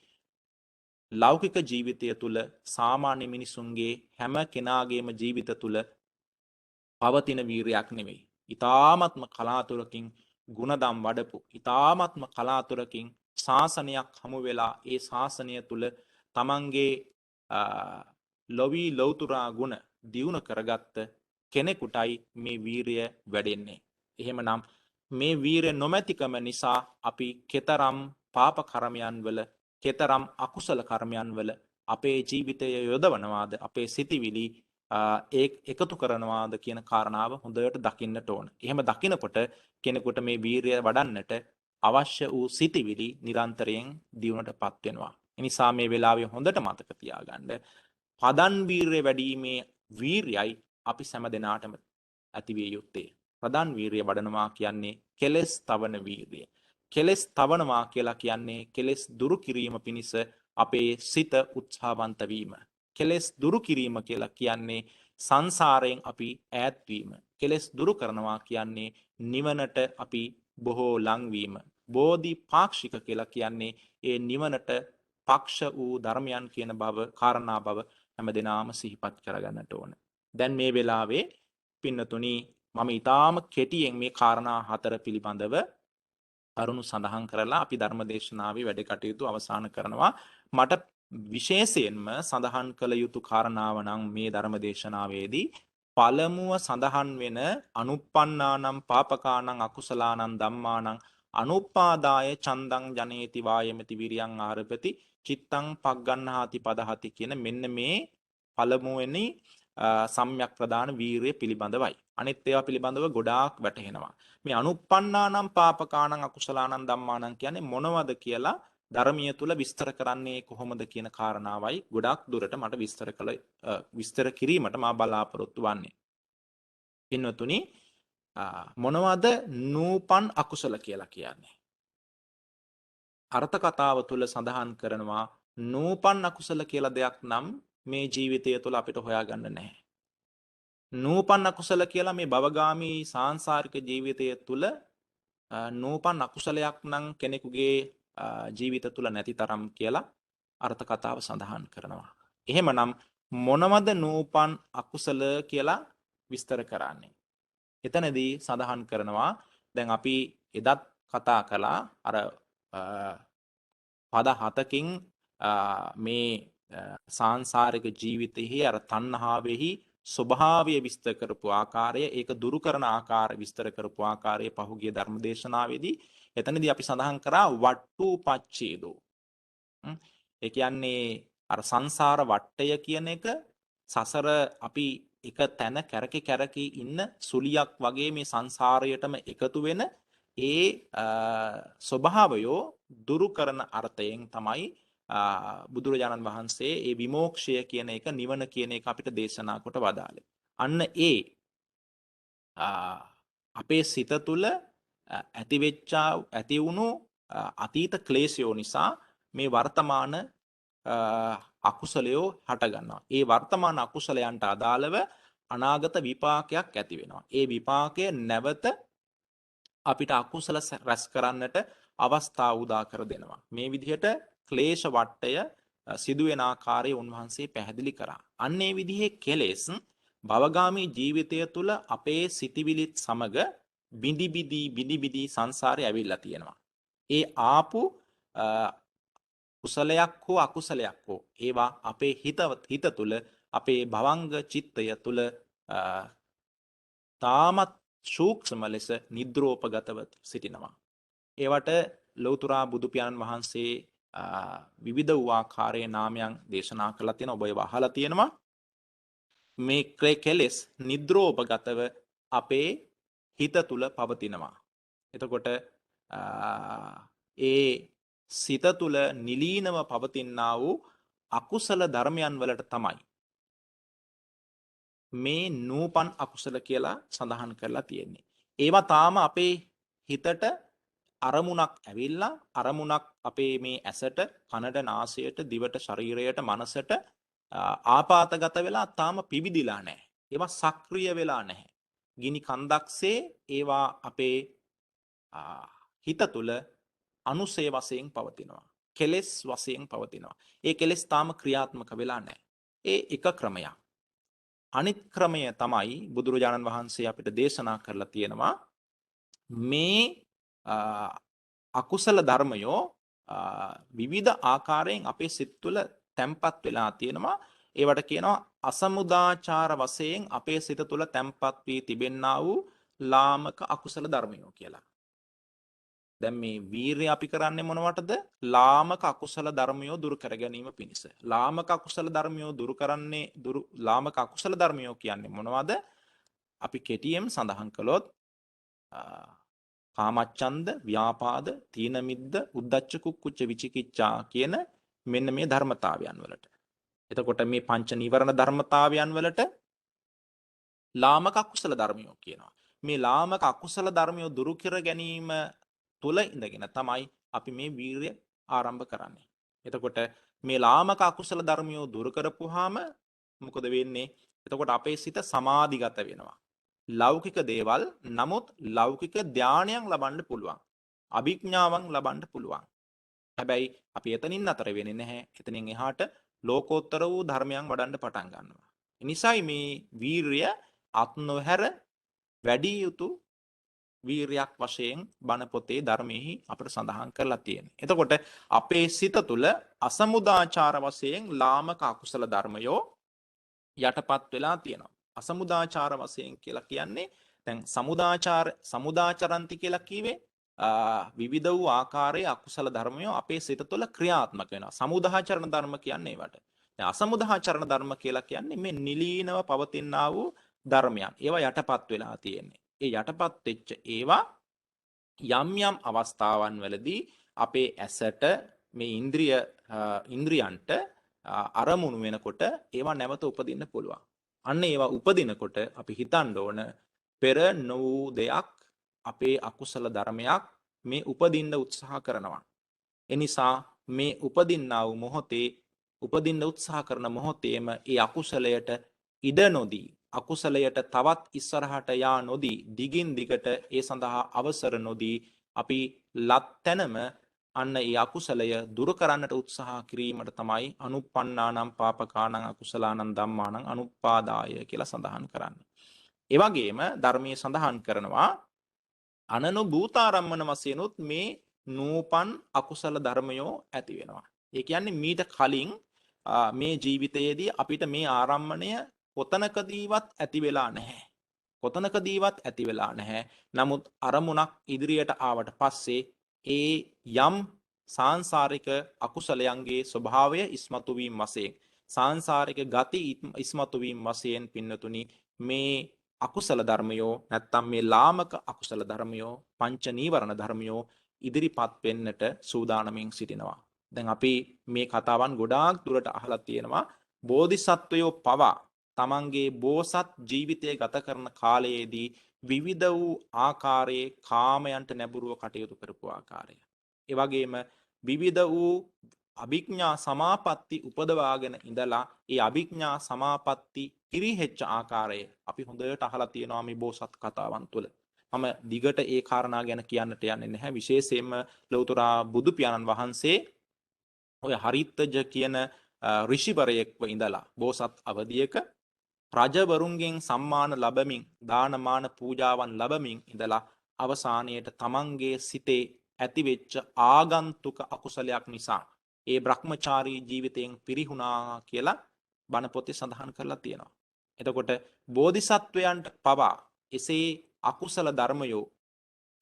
ලෞකික ජීවිතය තුළ සාමාන්‍ය මිනිසුන්ගේ හැම කෙනාගේම ජීවිත තුළ පවතින වීරියක් නෙවෙයි. ඊ타ත්ම කලාතුරකින් ගුණදම් වඩපු, ඊ타ත්ම කලාතුරකින් ශාසනයක් හමු වෙලා ඒ ශාසනය තුළ තමන්ගේ ලොවි ලෞතුරා ගුණ දියුණු කරගත්ත කෙනෙකුටයි මේ වීරිය වැඩෙන්නේ. එහෙමනම් මේ වීරිය නොමැතිකම නිසා අපි කෙතරම් පාප කර්මයන් වල, කෙතරම් අකුසල කර්මයන් වල අපේ ජීවිතය යොදවනවාද, අපේ සිතිවිලි එකතු කරනවාද කියන කාරණාව හොඳට දකින්නට ඕන. එහෙම දකිනකොට කෙනෙකුට මේ වීරිය වඩන්නට අවශ්‍ය වූ සිතිවිලි නිරන්තරයෙන් දියුණුවටපත් වෙනවා. ඒ නිසා මේ වෙලාවේ හොඳට මතක තියාගන්න පදන් වීරිය වැඩිීමේ වීරියයි අපි සෑම දිනාටම ඇතිවිය යුත්තේ. ප්‍රධාන වීරිය වඩනවා කියන්නේ කෙලෙස් තවන වීරිය. කෙලෙස් තවනවා කියලා කියන්නේ කෙලෙස් දුරු කිරීම පිණිස අපේ සිත උත්සාහවන්ත වීම. කෙලෙස් දුරු කිරීම කියලා කියන්නේ සංසාරයෙන් අපි ඈත් වීම. කෙලෙස් දුරු කරනවා කියන්නේ නිවනට අපි බොහෝ ලංවීම. බෝධි පාක්ෂික කියලා කියන්නේ ඒ නිවනට පක්ෂ වූ ධර්මයන් කියන බව කාරණා බව හැමදෙනාම සිහිපත් කරගන්නට ඕන. දැන් මේ වෙලාවේ පින්නතුනි මම ඊටාම කෙටියෙන් මේ කාරණා හතර පිළිබඳව කරුණු සඳහන් කරලා අපි ධර්ම දේශනාවේ වැඩ කටයුතු අවසන් කරනවා. මට විශේෂයෙන්ම සඳහන් කළ යුතු කාරණාව නම් මේ ධර්ම දේශනාවේදී පළමුව සඳහන් වෙන අනුප්පන්නානම් පාපකානම් අකුසලානම් ධම්මානම් අනුපාදාය චන්දං ජනේති වායමති විරියං ආරපති චිත්තං පග්ගන්හාති පදහති කියන මෙන්න මේ පළමුවෙනි සම්‍යක් ප්‍රදාන වීරිය පිළිබඳවයි. අනිත් ඒවා පිළිබඳව ගොඩාක් වැටහෙනවා. මේ අනුප්පන්නානම් පාපකානම් අකුසලානම් ධම්මානම් කියන්නේ මොනවද කියලා ධර්මීය තුල විස්තර කරන්නේ කොහොමද කියන කාරණාවයි ගොඩාක් දුරට මට විස්තර කිරීමට මා බලාපොරොත්තු වන්නේ. පින්වතුනි මොනවද නූපන් අකුසල කියලා කියන්නේ? අර්ථ කතාව තුල සඳහන් කරනවා නූපන් අකුසල කියලා දෙයක් නම් මේ ජීවිතය තුළ අපිට හොයාගන්න නැහැ. නූපන් අකුසල කියලා මේ භවගාමී සාංසාරික ජීවිතය තුළ නූපන් අකුසලයක් නම් කෙනෙකුගේ ජීවිත තුළ නැති තරම් කියලා අර්ථ කතාව සඳහන් කරනවා. එහෙමනම් මොනවද නූපන් අකුසල කියලා විස්තර කරන්නේ? එතනදී සඳහන් කරනවා දැන් අපි එදත් කතා කළා අර පද හතකින් මේ සාංසාරික ජීවිතෙහි අර තණ්හාවෙහි ස්වභාවය විස්තර කරපු ආකාරය ඒක දුරු කරන ආකාරය විස්තර කරපු ආකාරය පහුගිය ධර්ම දේශනාවේදී එතනදී අපි සඳහන් කරා වට්ටු පච්ඡේදෝ. ඒ කියන්නේ අර සංසාර වට්ටය කියන එක සසර අපි එක තැන කැරකි ඉන්න සුලියක් වගේ මේ සංසාරයටම එකතු වෙන ඒ ස්වභාවයෝ දුරු කරන අර්ථයෙන් තමයි බුදුරජාණන් වහන්සේ ඒ විමෝක්ෂය කියන එක නිවන කියන එක අපිට දේශනා කොට වදාළේ. අන්න ඒ අපේ සිත තුළ ඇති වුණු අතීත ක්ලේශයෝ නිසා මේ වර්තමාන අකුසලයෝ හටගන්නවා. ඒ වර්තමාන අකුසලයන්ට අදාළව අනාගත විපාකයක් ඇති වෙනවා. ඒ විපාකය නැවත අපිට අකුසල රැස් කරන්නට අවස්ථාව උදා කර දෙනවා. මේ විදිහට ක්ලේශ වට්ටය සිදුවෙන ආකාරය උන්වහන්සේ පැහැදිලි කරා. අන්න ඒ විදිහේ කෙලෙස් භවගාමී ජීවිතය තුළ අපේ සිතිවිලිත් සමග බිඳි සංසාරේ ඇවිල්ලා තියෙනවා. ඒ ආපු කුසලයක් හෝ අකුසලයක් හෝ ඒවා අපේ හිත තුළ අපේ භවංග චිත්තය තුළ තාමත් සූක්ෂම ලෙස නිද්‍රෝපගතව සිටිනවා. ඒවට ලෞතුරා බුදු පියාණන් වහන්සේ විවිධ වූ ආකාරයේ නාමයන් දේශනා කළා තියෙනවා. ඔබ ඒවා අහලා තියෙනවා. මේ කෙලෙස් නිද්‍රෝපගතව අපේ හිත තුළ පවතිනවා. එතකොට ඒ සිත තුළ නිලීනව පවතිනා වූ අකුසල ධර්මයන් වලට තමයි මේ නූපන් අකුසල කියලා සඳහන් කරලා තියෙන්නේ. ඒවා තාම අපේ හිතට අරමුණක් ඇවිල්ලා අරමුණක් අපේ මේ ඇසට කනට නාසයට දිවට ශරීරයට මනසට ආපాతගත වෙලා තාම පිවිදිලා නැහැ. ඒවා සක්‍රිය වෙලා නැහැ. ගිනි කන්දක්සේ ඒවා අපේ හිත තුළ අනුසය වශයෙන් පවතිනවා. කෙලෙස් වශයෙන් පවතිනවා. ඒ කෙලෙස් තාම ක්‍රියාත්මක වෙලා නැහැ. ඒ එක ක්‍රමයක්. අනිත් ක්‍රමය තමයි බුදුරජාණන් වහන්සේ අපිට දේශනා කරලා තියෙනවා මේ අකුසල ධර්මයෝ විවිධ ආකාරයෙන් අපේ සිත් තුළ තැම්පත් වෙලා තියෙනවා. ඒවට කියනවා අසමුදාචාර වශයෙන් අපේ සිත තුළ තැම්පත් වී තිබෙන්නා වූ ලාමක අකුසල ධර්මයෝ කියලා. දැන් මේ වීරිය අපි කරන්නේ මොනවටද? ලාමක අකුසල ධර්මයෝ දුරු කර ගැනීම පිණිස. ලාමක අකුසල ධර්මයෝ ලාමක අකුසල ධර්මයෝ කියන්නේ මොනවද? අපි කෙටියෙන් සඳහන් කළොත් කාමච්ඡන්ද, ව්‍යාපාද, තීන මිද්ද, උද්ධච්ච කුක්කුච්ච විචිකිච්ඡා කියන මෙන්න මේ ධර්මතාවයන් වලට. එතකොට මේ පංච නීවරණ ධර්මතාවයන් වලට ලාමක අකුසල ධර්මයෝ කියනවා. මේ ලාමක අකුසල ධර්මයෝ දුරු කර ගැනීම තුල ඉඳගෙන තමයි අපි මේ වීරිය ආරම්භ කරන්නේ. එතකොට මේ ලාමක අකුසල ධර්මියෝ දුරු කරපුවාම මොකද වෙන්නේ? එතකොට අපේ සිත සමාධිගත වෙනවා. ලෞකික දේවල් නමුත් ලෞකික ධානයන් ලබන්න පුළුවන්. අභිඥාවන් ලබන්න පුළුවන්. හැබැයි අපි එතනින් අතර වෙන්නේ නැහැ. එතනින් එහාට ලෝකෝත්තර වූ ධර්මයන් වඩන්න පටන් ගන්නවා. එනිසායි මේ වීරිය අත් නොහැර වැඩි යුතු වීරයක් වශයෙන් බණ පොතේ ධර්මයේ අපට සඳහන් කරලා තියෙනවා. එතකොට අපේ සිත තුළ අසමුදාචාර වශයෙන් ලාමක අකුසල ධර්මයෝ යටපත් වෙලා තියෙනවා. අසමුදාචාර වශයෙන් කියලා කියන්නේ දැන් සමුදාචරන්ති කියලා කිව්වේ විවිධ වූ ආකාරයේ අකුසල ධර්මයෝ අපේ සිත තුළ ක්‍රියාත්මක වෙනවා. සමුදාචරණ ධර්ම කියන්නේ ඒවට. දැන් අසමුදාචරණ ධර්ම කියලා කියන්නේ මේ නිලීනව පවතිනා වූ ධර්මයන්. ඒවා යටපත් වෙලා තියෙන්නේ. ඒ යටපත් වෙච්ච ඒවා යම් යම් අවස්ථාවන් වලදී අපේ ඇසට මේ ඉන්ද්‍රියන්ට අරමුණු වෙනකොට ඒවා නැවත උපදින්න පුළුවන්. අන්න ඒවා උපදිනකොට අපි හිතන්න ඕන පෙර නොවූ දෙයක් අපේ අකුසල ධර්මයක් මේ උපදින්න උත්සාහ කරනවා. එනිසා මේ උපදින්නා වූ මොහොතේ උපදින්න උත්සාහ කරන මොහොතේම ඒ අකුසලයට ඉඩ නොදී අකුසලයට තවත් ඉස්සරහට යා නොදී දිගින් දිගට ඒ සඳහා අවසර නොදී අපි ලත්තැනම අන්න ඒ අකුසලය දුරු කරන්නට උත්සාහ කිරීමට තමයි අනුප්පන්නානම් පාපකානං අකුසලානං ධම්මානං අනුපාදාය කියලා සඳහන් කරන්නේ. ඒ වගේම ධර්මයේ සඳහන් කරනවා අනනුභූතාරම්මන වශයෙන්ුත් මේ නූපන් අකුසල ධර්මයෝ ඇති වෙනවා. ඒ කියන්නේ මීට කලින් මේ ජීවිතයේදී අපිට මේ ආරම්මණය කොතනකදීවත් ඇති වෙලා නැහැ. කොතනකදීවත් ඇති වෙලා නැහැ. නමුත් අරමුණක් ඉදිරියට ආවට පස්සේ ඒ යම් සාංසාරික අකුසලයන්ගේ ස්වභාවය ඉස්මතු වීම වශයෙන් සාංසාරික ගති ඉස්මතු වීම වශයෙන් පින්නතුනි මේ අකුසල ධර්මයෝ නැත්තම් මේ ලාමක අකුසල ධර්මයෝ පංච නීවරණ ධර්මයෝ ඉදිරිපත් වෙන්නට සූදානමින් සිටිනවා. දැන් අපි මේ කතාවන් ගොඩාක් දුරට අහලා තියෙනවා. බෝධිසත්වයෝ පවා තමන්ගේ බෝසත් ජීවිතය ගත කරන කාලයේදී විවිධ වූ ආකාරයේ කාමයන්ට නැඹුරුව කටයුතු කරපු ආකාරය. ඒ වගේම විවිධ වූ අභිඥා සමාපatti උපදවාගෙන ඉඳලා ඒ අභිඥා සමාපatti පිරිහෙච්ච ආකාරය අපි හොඳට අහලා තියෙනවා මේ බෝසත් කතාවන් තුළ. මම දිගට ඒ කාරණා ගැන කියන්නට යන්නේ නැහැ. විශේෂයෙන්ම ලෞතර බුදු පියාණන් වහන්සේ ඔය හරිත්තජ කියන ඍෂිවරයෙක්ව ඉඳලා බෝසත් අවධියක රජවරුන්ගෙන් සම්මාන ලැබමින් දානමාන පූජාවන් ලැබමින් ඉඳලා අවසානයේට තමන්ගේ සිතේ ඇතිවෙච්ච ආගන්තුක අකුසලයක් නිසා ඒ බ්‍රහ්මචාරී ජීවිතයෙන් පිරිහුණා කියලා බණ පොතේ සඳහන් කරලා තියෙනවා. එතකොට බෝධිසත්වයන්ට පවා එසේ අකුසල ධර්මයෝ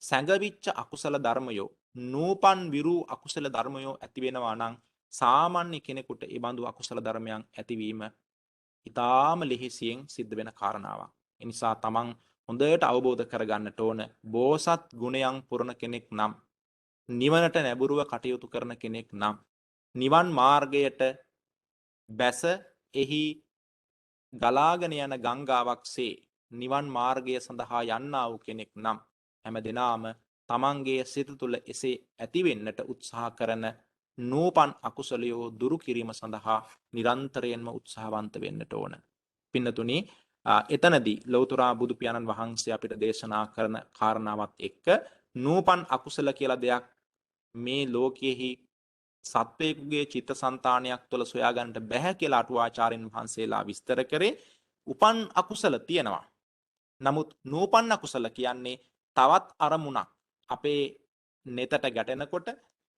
සැඟවිච්ච අකුසල ධර්මයෝ නූපන් විරු අකුසල ධර්මයෝ ඇති වෙනවා නම් සාමාන්‍ය කෙනෙකුට ඒ බඳු අකුසල ධර්මයන් ඇතිවීම ඉතාම ලෙහෙසියෙන් සිද්ධ වෙන කාරණාවක්. ඒ නිසා තමන් හොඳට අවබෝධ කරගන්නට ඕන බෝසත් ගුණයන් පුරන කෙනෙක් නම් නිවනට නැඹුරුව කටයුතු කරන කෙනෙක් නම් නිවන් මාර්ගයට බැස එහි ගලාගෙන යන ගංගාවක්සේ නිවන් මාර්ගය සඳහා යන්නා වූ කෙනෙක් නම් හැම දිනාම තමන්ගේ සිත තුළ එසේ ඇතිවෙන්නට උත්සාහ කරන නූපන් අකුසලයෝ දුරු කිරීම සඳහා නිරන්තරයෙන්ම උත්සාහවන්ත වෙන්නට ඕන. පින්නතුනි එතනදී ලෞතර බුදු පියාණන් වහන්සේ අපිට දේශනා කරන කාරණාවත් එක්ක නූපන් අකුසල කියලා දෙයක් මේ ලෝකයේහි සත්වයෙකුගේ චිත්තසංතානයක් තුළ සොයා ගන්නට බැහැ කියලා අටුවාචාර්යන් වහන්සේලා විස්තර කරේ. උපන් අකුසල තියෙනවා. නමුත් නූපන් අකුසල කියන්නේ තවත් අරමුණක් අපේ නෙතට ගැටෙනකොට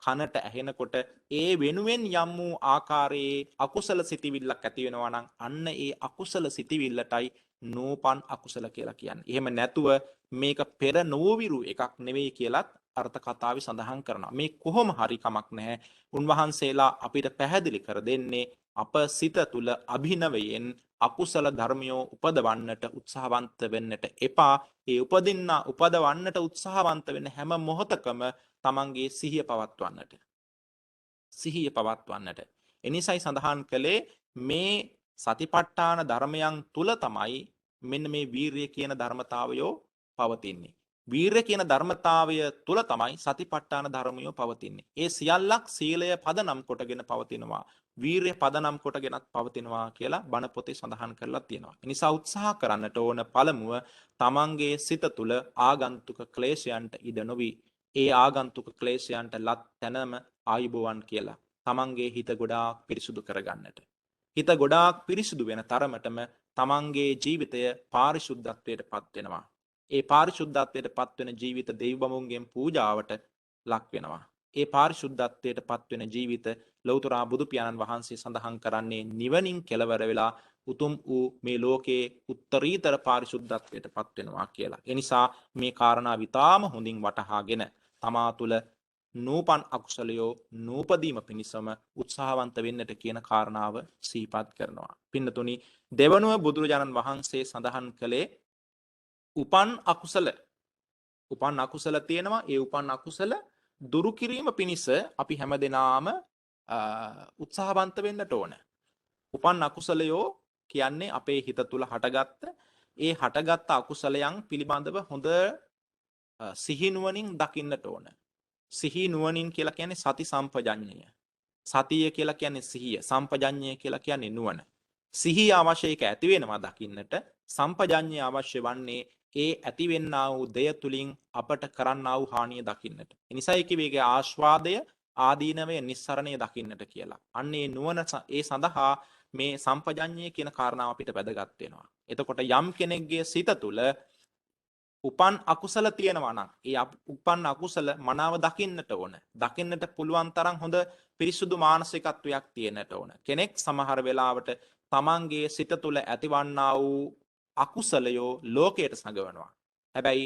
කනට ඇහෙනකොට ඒ වෙනුවෙන් යම් වූ ආකාරයේ අකුසල සිතිවිල්ලක් ඇති වෙනවා නම් අන්න ඒ අකුසල සිතිවිල්ලටයි නූපන් අකුසල කියලා කියන්නේ. එහෙම නැතුව මේක පෙර නොවිරු එකක් නෙවෙයි කියලත් අර්ථ කතාවේ සඳහන් කරනවා. මේ කොහොම හරි කමක් නැහැ. උන්වහන්සේලා අපිට පැහැදිලි කර දෙන්නේ අප සිත තුළ අභිනවයෙන් අකුසල ධර්මයෝ උපදවන්නට උත්සාහවන්ත වෙන්නට එපා. ඒ උපදවන්නට උත්සාහවන්ත වෙන හැම මොහොතකම තමන්ගේ සිහිය පවත්වන්නට. එනිසයි සඳහන් කළේ මේ සතිපට්ඨාන ධර්මයන් තුල තමයි මෙන්න මේ වීරිය කියන ධර්මතාවයෝ පවතින්නේ. වීරය කියන ධර්මතාවය තුල තමයි සතිපට්ඨාන ධර්මය පවතින්නේ. ඒ සියල්ලක් සීලය පදනම් කොටගෙන පවතිනවා. වීරය පදනම් කොටගෙනත් පවතිනවා කියලා බණ පොතේ සඳහන් කරලා තියෙනවා. ඒ නිසා උත්සාහ කරන්නට ඕන පළමුව තමන්ගේ සිත තුල ආගන්තුක ක්ලේශයන්ට ඉඩ නොවි. ඒ ආගන්තුක ක්ලේශයන්ට ලත් තැනම ආයුබෝවන් කියලා. තමන්ගේ හිත ගොඩාක් පිරිසුදු කරගන්නට. හිත ගොඩාක් පිරිසුදු වෙන තරමටම තමන්ගේ ජීවිතය පාරිශුද්ධත්වයට පත් වෙනවා. ඒ පාරිශුද්ධත්වයට පත්වෙන ජීවිත දෙව්බමුන්ගෙන් පූජාවට ලක් වෙනවා. ඒ පාරිශුද්ධත්වයට පත්වෙන ජීවිත ලෞතර බුදු පියාණන් වහන්සේ සඳහන් කරන්නේ නිවනින් කෙලවර වෙලා උතුම් වූ මේ ලෝකයේ උත්තරීතර පාරිශුද්ධත්වයට පත් වෙනවා කියලා. ඒ නිසා මේ කාරණා විතාම හොඳින් වටහාගෙන තමා තුළ නූපන් අකුසලයෝ නූපදීම පිණිසම උත්සාහවන්ත වෙන්නට කියන කාරණාව සිහිපත් කරනවා. පින්නතුනි, දෙවනුව බුදුරජාණන් වහන්සේ සඳහන් කළේ උපන් අකුසල තියෙනවා. ඒ උපන් අකුසල දුරු කිරීම පිණිස අපි හැමදෙනාම උත්සාහවන්ත වෙන්නට ඕන. උපන් අකුසලයෝ කියන්නේ අපේ හිත තුළ හටගත්ත ඒ හටගත්ත අකුසලයන් පිළිබඳව හොඳ සිහිනුවණින් දකින්නට ඕන. සිහිනුවණින් කියලා කියන්නේ සති සම්පජඤ්ඤය. සතිය කියලා කියන්නේ සිහිය. සම්පජඤ්ඤය කියලා කියන්නේ නුවණ. සිහිය අවශ්‍ය එක ඇති වෙනවා දකින්නට. සම්පජඤ්ඤය අවශ්‍ය වන්නේ ඒ ඇතිවෙන්නා වූ දෙය තුලින් අපට කරන්නා වූ හානිය දකින්නට. ඒ නිසායි කිව්වේ ආස්වාදය ආදීනවය නිස්සරණය දකින්නට කියලා. අන්න ඒ නුවණ ඒ සඳහා මේ සම්පජඤ්ඤය කියන කාරණාව අපිට වැදගත් වෙනවා. එතකොට යම් කෙනෙක්ගේ සිත තුළ උපන් අකුසල තියෙනවා නම් ඒ උපන් අකුසල මනාව දකින්නට ඕන. දකින්නට පුළුවන් තරම් හොඳ පිරිසුදු මානසිකත්වයක් තියෙන්නට ඕන. කෙනෙක් සමහර වෙලාවට තමන්ගේ සිත තුළ ඇතිවන්නා වූ අකුසලයෝ ලෝකයට සඟවනවා. හැබැයි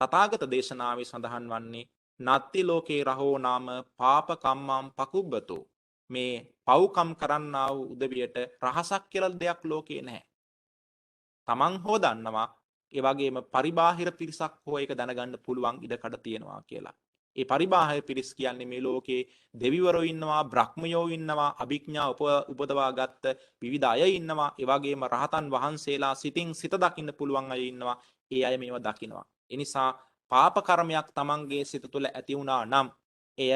තථාගත දේශනාවේ සඳහන් වන්නේ නත්ති ලෝකේ රහෝ නාම පාප කම්මං පකුබ්බතෝ. මේ පව්කම් කරන්නා වූ උදවියට රහසක් කියලා දෙයක් ලෝකේ නැහැ. තමන් හෝ දන්නවා ඒ වගේම පරිබාහිර පිරිසක් හෝ ඒක දැනගන්න පුළුවන් ඉඩකඩ තියෙනවා කියලා. ඒ පරිබාහිර පිරිස් කියන්නේ මේ ලෝකේ දෙවිවරයෝ ඉන්නවා, බ්‍රහ්මයෝ ඉන්නවා, අභිඥා උපදවා ගත්ත විවිධ අය ඉන්නවා. ඒ වගේම රහතන් වහන්සේලා සිතින් සිත දකින්න පුළුවන් අය ඉන්නවා. ඒ අය මේවා දකිනවා. ඒ නිසා පාප කර්මයක් තමන්ගේ සිත තුළ ඇති වුණා නම් එය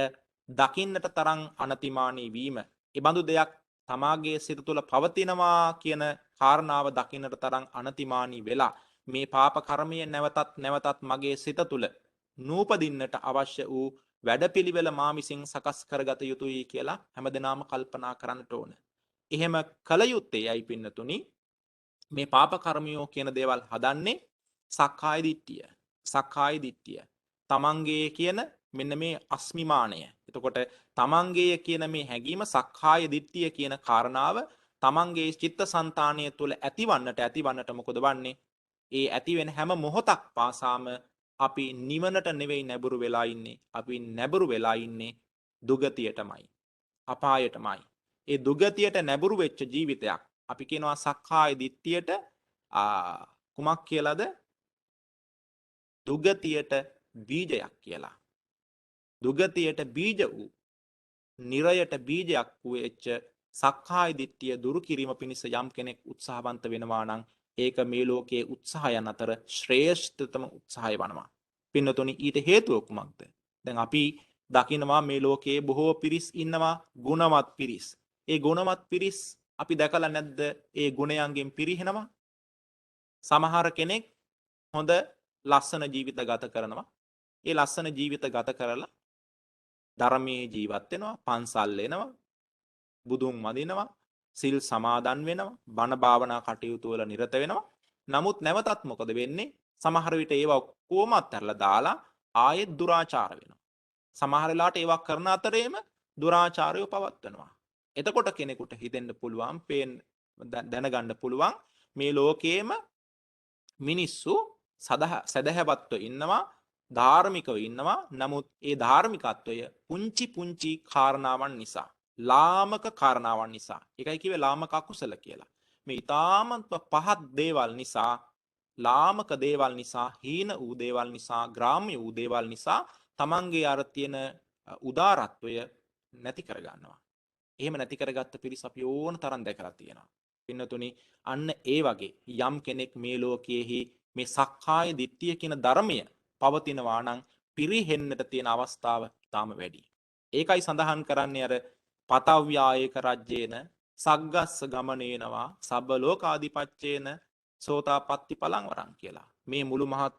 දකින්නට තරම් අනතිමානී වීම, ඒ බඳු දෙයක් තමාගේ සිත තුළ පවතිනවා කියන කාරණාව දකින්නට තරම් අනතිමානී වෙලා මේ පාප කර්මය නැවතත් මගේ සිත තුළ නූපදින්නට අවශ්‍ය වූ වැඩපිළිවෙල මා විසින් සකස් කරගත යුතුයි කියලා හැමදෙනාම කල්පනා කරන්නට ඕන. එහෙම කල යුත්තේ යයි පින්නතුනි, මේ පාප කර්මයෝ කියන දේවල් හදන්නේ සක්කාය දිට්ඨිය. සක්කාය දිට්ඨිය. තමන්ගේ කියන මෙන්න මේ අස්මිමානය. එතකොට තමන්ගේ කියන මේ හැඟීම සක්කාය දිට්ඨිය කියන කාරණාව තමන්ගේ චිත්තසංතානය තුළ ඇතිවන්නට මොකද වන්නේ? ඒ ඇතිවෙන හැම මොහොතක් පාසාම අපි නිවනට නෙවෙයි නැඹුරු වෙලා ඉන්නේ. අපි නැඹුරු වෙලා ඉන්නේ දුගතියටමයි. අපායටමයි. ඒ දුගතියට නැඹුරු වෙච්ච ජීවිතයක් අපි කියනවා සක්කාය දිට්ඨියට කුමක් කියලාද? දුගතියට බීජයක් කියලා. දුගතියට බීජ වූ, නිරයට බීජයක් වෙච්ච සක්කාය දිට්ඨිය දුරු කිරීම පිණිස යම් කෙනෙක් උත්සාහවන්ත වෙනවා නම් ඒක මේ ලෝකයේ උත්සාහයන් අතර ශ්‍රේෂ්ඨතම උත්සාහය වනවා. පින්නතුනි, ඊට හේතුව කුමක්ද? දැන් අපි දකිනවා මේ ලෝකයේ බොහෝ පිරිස් ඉන්නවා, ගුණවත් පිරිස්. ඒ ගුණවත් පිරිස් අපි දැකලා නැද්ද? ඒ ගුණයන්ගෙන් පිරිහෙනවා. සමහර කෙනෙක් හොඳ ලස්සන ජීවිත ගත කරනවා. ඒ ලස්සන ජීවිත ගත කරලා ධර්මයේ ජීවත් වෙනවා, පන්සල් එනවා, බුදුන් වඳිනවා, සිල් සමාදන් වෙනවා, බණ භාවනා කටයුතු වල නිරත වෙනවා. නමුත් නැවතත් මොකද වෙන්නේ? සමහර විට ඒවා ඔක්කොම අත්හැරලා දාලා ආයෙත් දුරාචාර වෙනවා. සමහර වෙලාවට ඒවා කරන අතරේම දුරාචාරය පවත්වනවා. එතකොට කෙනෙකුට හිතෙන්න පුළුවන්, දැනගන්න පුළුවන් මේ ලෝකයේම මිනිස්සු සදහැවත්ව ඉන්නවා, ධාර්මිකව ඉන්නවා. නමුත් ඒ ධාර්මිකත්වය පුංචි කාරණාවන් නිසා, ලාමක කාරණාවන් නිසා, ඒකයි කිව්වේ ලාමක අකුසල කියලා. මේ ඊ타මත්ව පහත් දේවල් නිසා, ලාමක දේවල් නිසා, හීන වූ දේවල් නිසා, ග්‍රාම්‍ය වූ දේවල් නිසා තමන්ගේ අර තියෙන උදාරත්වය නැති කරගන්නවා. එහෙම නැති කරගත්ත පිරිස අපි ඕන තරම් දැකලා තියෙනවා. පින්නතුනි, අන්න ඒ වගේ යම් කෙනෙක් මේ ලෝකයේහි මේ සක්කාය දිට්ඨිය කියන ධර්මය පවතිනවා නම් පිරිහෙන්නට තියෙන අවස්ථාව තාම වැඩි. ඒකයි සඳහන් කරන්නේ අර පතව්‍යායක රජ්‍යේන සග්ගස්ස ගමනේනවා සබ්බ ලෝකාධිපච්චේන සෝතාපට්ටි පලං වරන් කියලා. මේ මුළු මහත්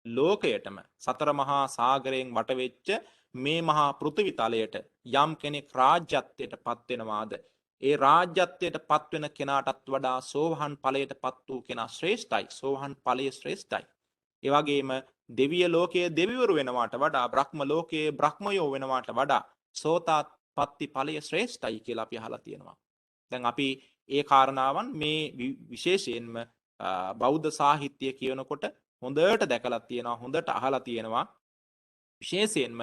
ලෝකයටම සතර මහා සාගරයෙන් වටවෙච්ච මේ මහා පෘථිවි තලයට යම් කෙනෙක් රාජ්‍යත්වයට පත් වෙනවාද ඒ රාජ්‍යත්වයට පත් වෙන කෙනාටත් වඩා සෝවහන් ඵලයට පත් වූ කෙනා ශ්‍රේෂ්ඨයි. සෝවහන් ඵලයේ ශ්‍රේෂ්ඨයි. ඒ වගේම දෙවිය ලෝකයේ දෙවිවරු වෙනවාට වඩා බ්‍රහ්ම ලෝකයේ බ්‍රහ්මයෝ වෙනවාට වඩා සෝතාපට්ටි ඵලයේ ශ්‍රේෂ්ඨයි කියලා අපි අහලා තියෙනවා. දැන් අපි ඒ කාරණාවන් මේ විශේෂයෙන්ම බෞද්ධ සාහිත්‍ය කියනකොට හොඳට දැකලා තියෙනවා, හොඳට අහලා තියෙනවා. විශේෂයෙන්ම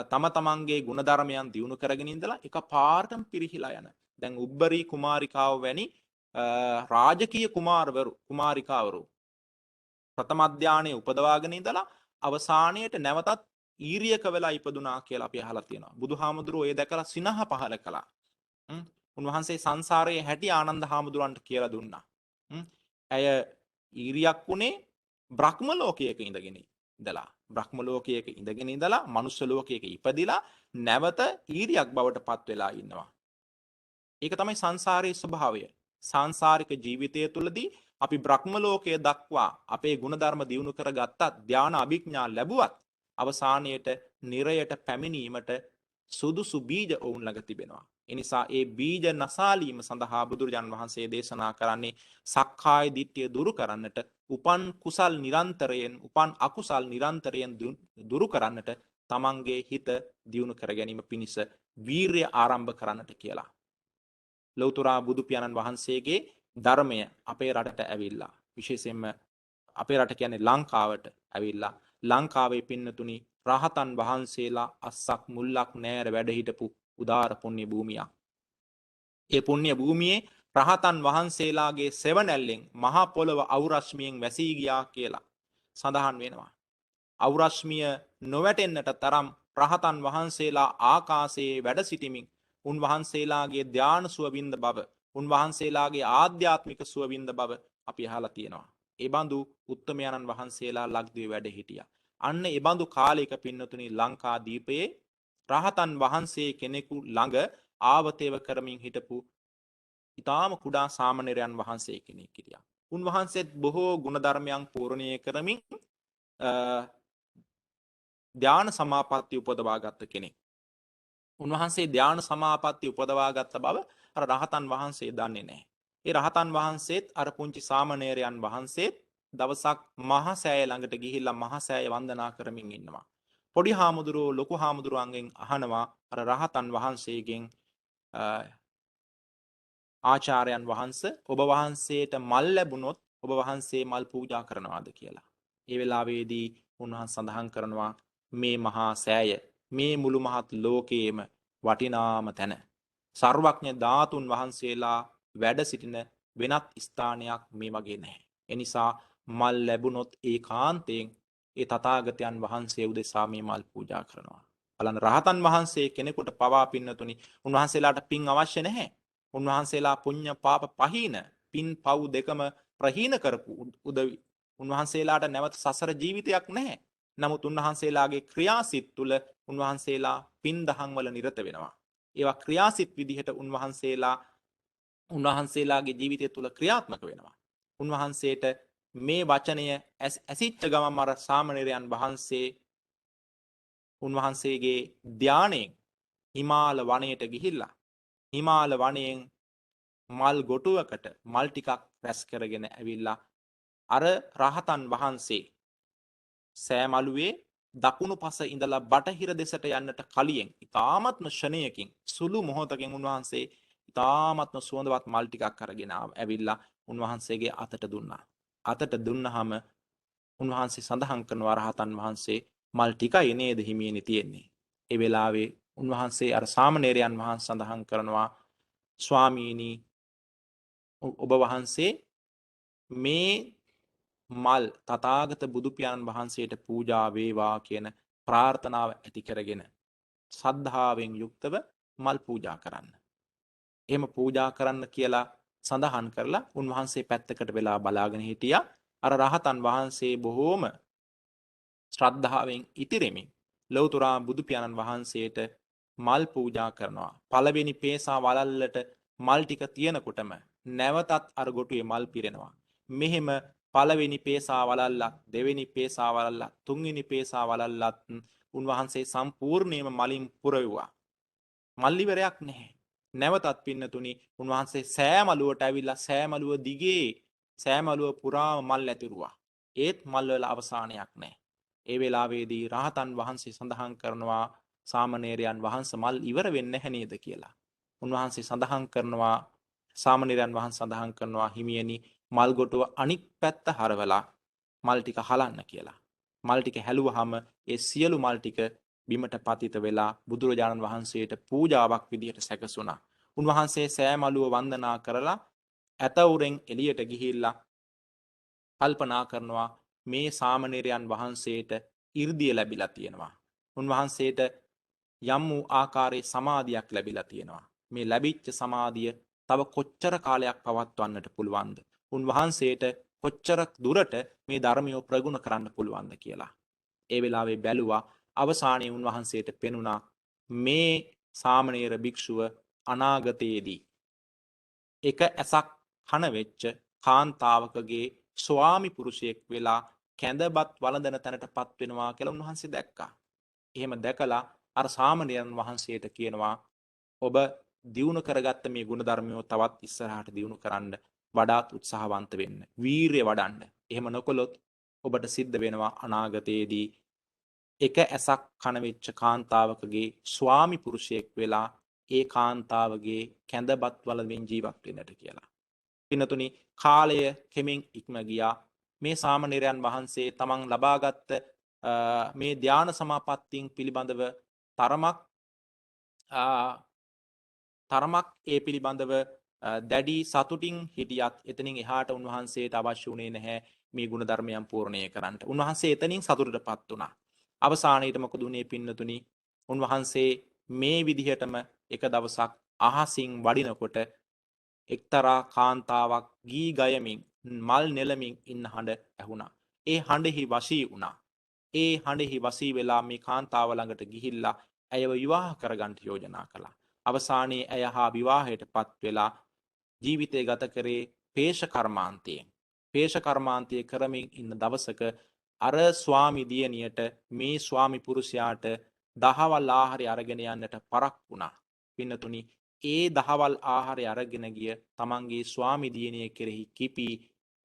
තම තමන්ගේ ගුණධර්මයන් දියුණු කරගෙන ඉඳලා එකපාරටම පිරිහිලා යන. දැන් උබ්බරී කුමාරිකාව වැනි රාජකීය කුමාරිකාවරු ප්‍රථම අධ්‍යානයේ උපදවාගෙන ඉඳලා අවසානයේට නැවතත් ඊරියක වෙලා ඉපදුනා කියලා අපි අහලා තියෙනවා. බුදුහාමුදුරුවෝ ඒ දැකලා සිනහ පහල කළා. උන්වහන්සේ සංසාරයේ හැටි ආනන්ද හාමුදුරන්ට කියලා දුන්නා. ඇය ඊරියක් වුණේ බ්‍රහ්ම ලෝකයක ඉඳලා බ්‍රහ්ම ලෝකයක ඉඳගෙන ඉඳලා මනුෂ්‍ය ලෝකයක ඉපදිලා නැවත ඊරියක් බවට පත් වෙලා ඉන්නවා. ඒක තමයි සංසාරයේ ස්වභාවය. සංසාරික ජීවිතය තුළදී අපි බ්‍රහ්ම ලෝකයේ දක්වා අපේ ගුණධර්ම දියුණු කරගත්තත් ධානා අභිඥා ලැබුවත් අවසානයේට නිරයට පැමිණීමට සුදුසු බීජ ඔවුන් ළඟ තිබෙනවා. එනිසා ඒ බීජ නසාලීම සඳහා බුදුරජාන් වහන්සේ දේශනා කරන්නේ සක්කාය දිට්ඨිය දුරු කරන්නට උපන් කුසල් නිරන්තරයෙන් උපන් අකුසල් නිරන්තරයෙන් දුරු කරන්නට තමන්ගේ හිත දියුණු කර ගැනීම පිණිස වීරිය ආරම්භ කරන්නට කියලා. ලෞතර බුදු පියාණන් වහන්සේගේ ධර්මය අපේ රටට ඇවිල්ලා විශේෂයෙන්ම අපේ රට කියන්නේ ලංකාවට ඇවිල්ලා ලංකාවේ පින්නතුනි රහතන් වහන්සේලා අස්සක් මුල්ලක් නෑර වැඩ හිටපු උදාර පුණ්‍ය භූමියක්. ඒ පුණ්‍ය භූමියේ රහතන් වහන්සේලාගේ සෙවණැල්ලෙන් මහා පොළව අවුරශ්මියෙන් වැසී ගියා කියලා සඳහන් වෙනවා. අවුරශ්මිය නොවැටෙන්නට තරම් රහතන් වහන්සේලා ආකාශයේ වැඩ සිටිමින් උන්වහන්සේලාගේ ධාන සුවවින්ද බව, උන්වහන්සේලාගේ ආධ්‍යාත්මික සුවවින්ද බව අපි අහලා තියෙනවා. ඒ බඳු උත්තමයන්න් වහන්සේලා ලක්දිව වැඩ හිටියා. අන්න ඒ බඳු කාලයක පින්නතුනි ලංකා දීපයේ රහතන් වහන්සේ කෙනෙකු ළඟ ආවතේව කරමින් හිටපු ඊටාම කුඩා සාමණේරයන් වහන්සේ කෙනෙක් හිටියා. උන්වහන්සේත් බොහෝ ගුණධර්මයන් පූර්ණණය කරමින් ධාන සමාපatti උපදවා ගත්ත කෙනෙක්. උන්වහන්සේ ධාන සමාපatti උපදවා ගත්ත බව අර රහතන් වහන්සේ දන්නේ නැහැ. ඒ රහතන් වහන්සේත් අර පුංචි සාමණේරයන් වහන්සේත් දවසක් මහා සෑය ළඟට ගිහිල්ලා මහා සෑය වන්දනා කරමින් ඉන්නවා. පොඩි හාමුදුරුවෝ ලොකු හාමුදුරුවන්ගෙන් අහනවා අර රහතන් වහන්සේගෙන් ආචාර්යයන් වහන්සේ ඔබ වහන්සේට මල් ලැබුණොත් ඔබ වහන්සේ මල් පූජා කරනවාද කියලා. ඒ වෙලාවේදී උන්වහන්සේ සඳහන් කරනවා මේ මහා සෑය මේ මුළු මහත් ලෝකයේම වටිනාම තැන. සර්වඥ ධාතුන් වහන්සේලා වැඩ සිටින වෙනත් ස්ථානයක් මේ වගේ නැහැ. එනිසා මල් ලැබුණොත් ඒකාන්තයෙන් ඒ තථාගතයන් වහන්සේ උදෙසා මේ මල් පූජා කරනවා. බලන්න රහතන් වහන්සේ කෙනෙකුට පවා පින්නතුනි උන්වහන්සේලාට පින් අවශ්‍ය නැහැ. උන්වහන්සේලා පුණ්‍ය පාප පහින පින් පව් දෙකම ප්‍රහීන කරපු උදවි. උන්වහන්සේලාට නැවත සසර ජීවිතයක් නැහැ. නමුත් උන්වහන්සේලාගේ ක්‍රියාසිට තුළ උන්වහන්සේලා පින් දහම් වල නිරත වෙනවා. ඒවා ක්‍රියාසිට විදිහට උන්වහන්සේලාගේ ජීවිතය තුළ ක්‍රියාත්මක වෙනවා. උන්වහන්සේට මේ වචනය ඇසිච්ච ගමන් අර සාමණේරයන් වහන්සේ උන්වහන්සේගේ ධානයෙන් හිමාල වනයේට ගිහිල්ලා හිමාල වනයෙන් මල් ගොටුවකට මල් ටිකක් රැස් කරගෙන ඇවිල්ලා අර රහතන් වහන්සේ සෑමලුවේ දකුණු පස ඉඳලා බටහිර දෙසට යන්නට කලියෙන් ඉතාමත්ම ෂණයකින් සුළු මොහොතකින් උන්වහන්සේ ඉතාමත්ම සුවඳවත් මල් ටිකක් අරගෙන ඇවිල්ලා උන්වහන්සේගේ අතට දුන්නා. අතට දුන්නාම උන්වහන්සේ සඳහන් කරනවා රහතන් වහන්සේ මල් ටිකයි නේද හිමියනි තියෙන්නේ. ඒ වෙලාවේ උන්වහන්සේ අර සාමණේරයන් වහන්සේ සඳහන් කරනවා ස්වාමීනි ඔබ වහන්සේ මේ මල් තථාගත බුදු පියාණන් වහන්සේට පූජා වේවා කියන ප්‍රාර්ථනාව ඇති කරගෙන සද්ධාවෙන් යුක්තව මල් පූජා කරන්න. එහෙම පූජා කරන්න කියලා සඳහන් කරලා උන්වහන්සේ පැත්තකට වෙලා බලාගෙන හිටියා. අර රහතන් වහන්සේ බොහෝම ශ්‍රද්ධාවෙන් ඉතිරෙමින් ලෞතුරා බුදු පියාණන් වහන්සේට මල් පූජා කරනවා. පළවෙනි පේසා වලල්ලට මල් ටික තියෙනකොටම නැවතත් අර ගොටුවේ මල් පිරෙනවා. මෙහෙම පළවෙනි පේසා වලල්ලත්, දෙවෙනි පේසා වලල්ලත්, තුන්වෙනි පේසා වලල්ලත් උන්වහන්සේ සම්පූර්ණයෙන්ම මලින් පුරවුවා. මල් ඉවරයක් නැහැ. නැවතත් පින්නතුනි උන්වහන්සේ සෑමලුවට ඇවිල්ලා සෑමලුව දිගේ සෑමලුව පුරාම මල් ඇතිරුවා. ඒත් මල් වල අවසානයක් නැහැ. ඒ වෙලාවේදී රහතන් වහන්සේ සඳහන් කරනවා සාමණේරයන් වහන්සේ මල් ඉවර වෙන්නේ නැහැ නේද කියලා. උන්වහන්සේ සඳහන් කරනවා සාමණේරයන් වහන්සේ සඳහන් කරනවා හිමියනි මල් ගොටුව අනික් පැත්ත හරවලා මල් ටික හලන්න කියලා. මල් ටික හැලුවාම ඒ සියලු මල් ටික බිමට පතිත වෙලා බුදුරජාණන් වහන්සේට පූජාවක් විදිහට සැකසුණා. උන්වහන්සේ සෑමලුව වන්දනා කරලා ඇතවුරෙන් එළියට ගිහිල්ලා කල්පනා කරනවා මේ සාමණේරයන් වහන්සේට 이르දිය ලැබිලා තියෙනවා. උන්වහන්සේට යම් වූ ආකාරයේ සමාධියක් ලැබිලා තියෙනවා. මේ ලැබිච්ච සමාධිය තව කොච්චර කාලයක් පවත්වන්නට පුළුවන්ද? උන්වහන්සේට කොච්චර දුරට මේ ධර්මය ප්‍රගුණ කරන්න පුළුවන්ද කියලා. ඒ වෙලාවේ බැලුවා අවසානයේ උන්වහන්සේට පෙනුණා මේ සාමණේර භික්ෂුව අනාගතයේදී එක ඇසක් කන වෙච්ච කාන්තාවකගේ ස්වාමි පුරුෂයෙක් වෙලා කැඳබත් වළඳන තැනටපත් වෙනවා කියලා උන්වහන්සේ දැක්කා. එහෙම දැකලා අර සාමණේරයන් වහන්සේට කියනවා ඔබ දියුණු කරගත්ත මේ ගුණධර්මය තවත් ඉස්සරහට දියුණු කරන්න වඩාත් උත්සාහවන්ත වෙන්න. වීරිය වඩන්න. එහෙම නොකළොත් ඔබට සිද්ධ වෙනවා අනාගතයේදී එක ඇසක් කන වෙච්ච කාන්තාවකගේ ස්වාමි පුරුෂයෙක් වෙලා ඒ කාන්තාවගේ කැඳබත් වළඳමින් ජීවත් වෙන්නට කියලා. පින්නතුනි කාලය කෙමෙන් ඉක්ම ගියා. මේ සාමණේරයන් වහන්සේ තමන් ලබාගත් මේ ධ්‍යාන සමාපත්තීන් පිළිබඳව තරමක් ඒ පිළිබඳව දැඩි සතුටින් හිටියත් එතනින් එහාට උන්වහන්සේට අවශ්‍ය වුණේ නැහැ මේ ගුණධර්මයන් පූර්ණය කරන්න. උන්වහන්සේ එතනින් සතුටටපත් වුණා. අවසානයේට මොකද උනේ පින්නතුනි? උන්වහන්සේ මේ විදිහටම එක දවසක් අහසින් වඩිනකොට එක්තරා කාන්තාවක් ගී ගයමින් මල් නෙලමින් ඉන්න හඬ ඇහුණා. ඒ හඬෙහි වශී වුණා. ඒ හඬෙහි වශී වෙලා මේ කාන්තාව ළඟට ගිහිල්ලා ඇයව විවාහ කරගන්න යෝජනා කළා. අවසානයේ ඇය හා විවාහයටපත් වෙලා ජීවිතය ගත කරේ පේෂ කර්මාන්තයෙන්. පේෂ කර්මාන්තය කරමින් ඉන්න දවසක අර ස්වාමි දියණියට මේ ස්වාමි පුරුෂයාට දහවල් ආහාරය අරගෙන යන්නට පරක් වුණා. පින්නතුනි ඒ දහවල් ආහාරය අරගෙන ගිය තමන්ගේ ස්වාමි දියණිය කෙරෙහි කිපී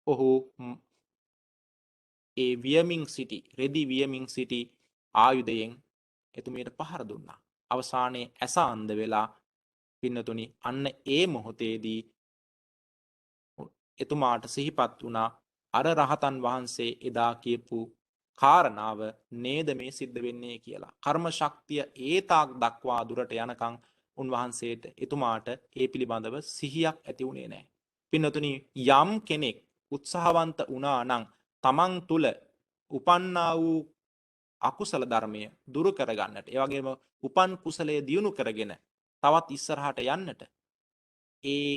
ඔහු ඒ වියමින් සිටි රෙදි වියමින් සිටි ආයුධයෙන් එතුමියට පහර දුන්නා. අවසානයේ ඇස අන්ධ වෙලා පින්නතුනි අන්න ඒ මොහොතේදී එතුමාට සිහිපත් වුණා අර රහතන් වහන්සේ එදා කියපු කාරණාව නේද මේ සිද්ධ වෙන්නේ කියලා. කර්ම ශක්තිය ඒ තාක් දක්වා දුරට යනකම් උන්වහන්සේට එතුමාට ඒ පිළිබඳව සිහියක් ඇති වුණේ නැහැ. පින්නතුනි යම් කෙනෙක් උත්සාහවන්ත වුණා නම් තමන් තුල උපන්නා වූ අකුසල ධර්මය දුරු කරගන්නට, ඒ වගේම උපන් කුසලයේ දියුණු කරගෙන තවත් ඉස්සරහට යන්නට ඒ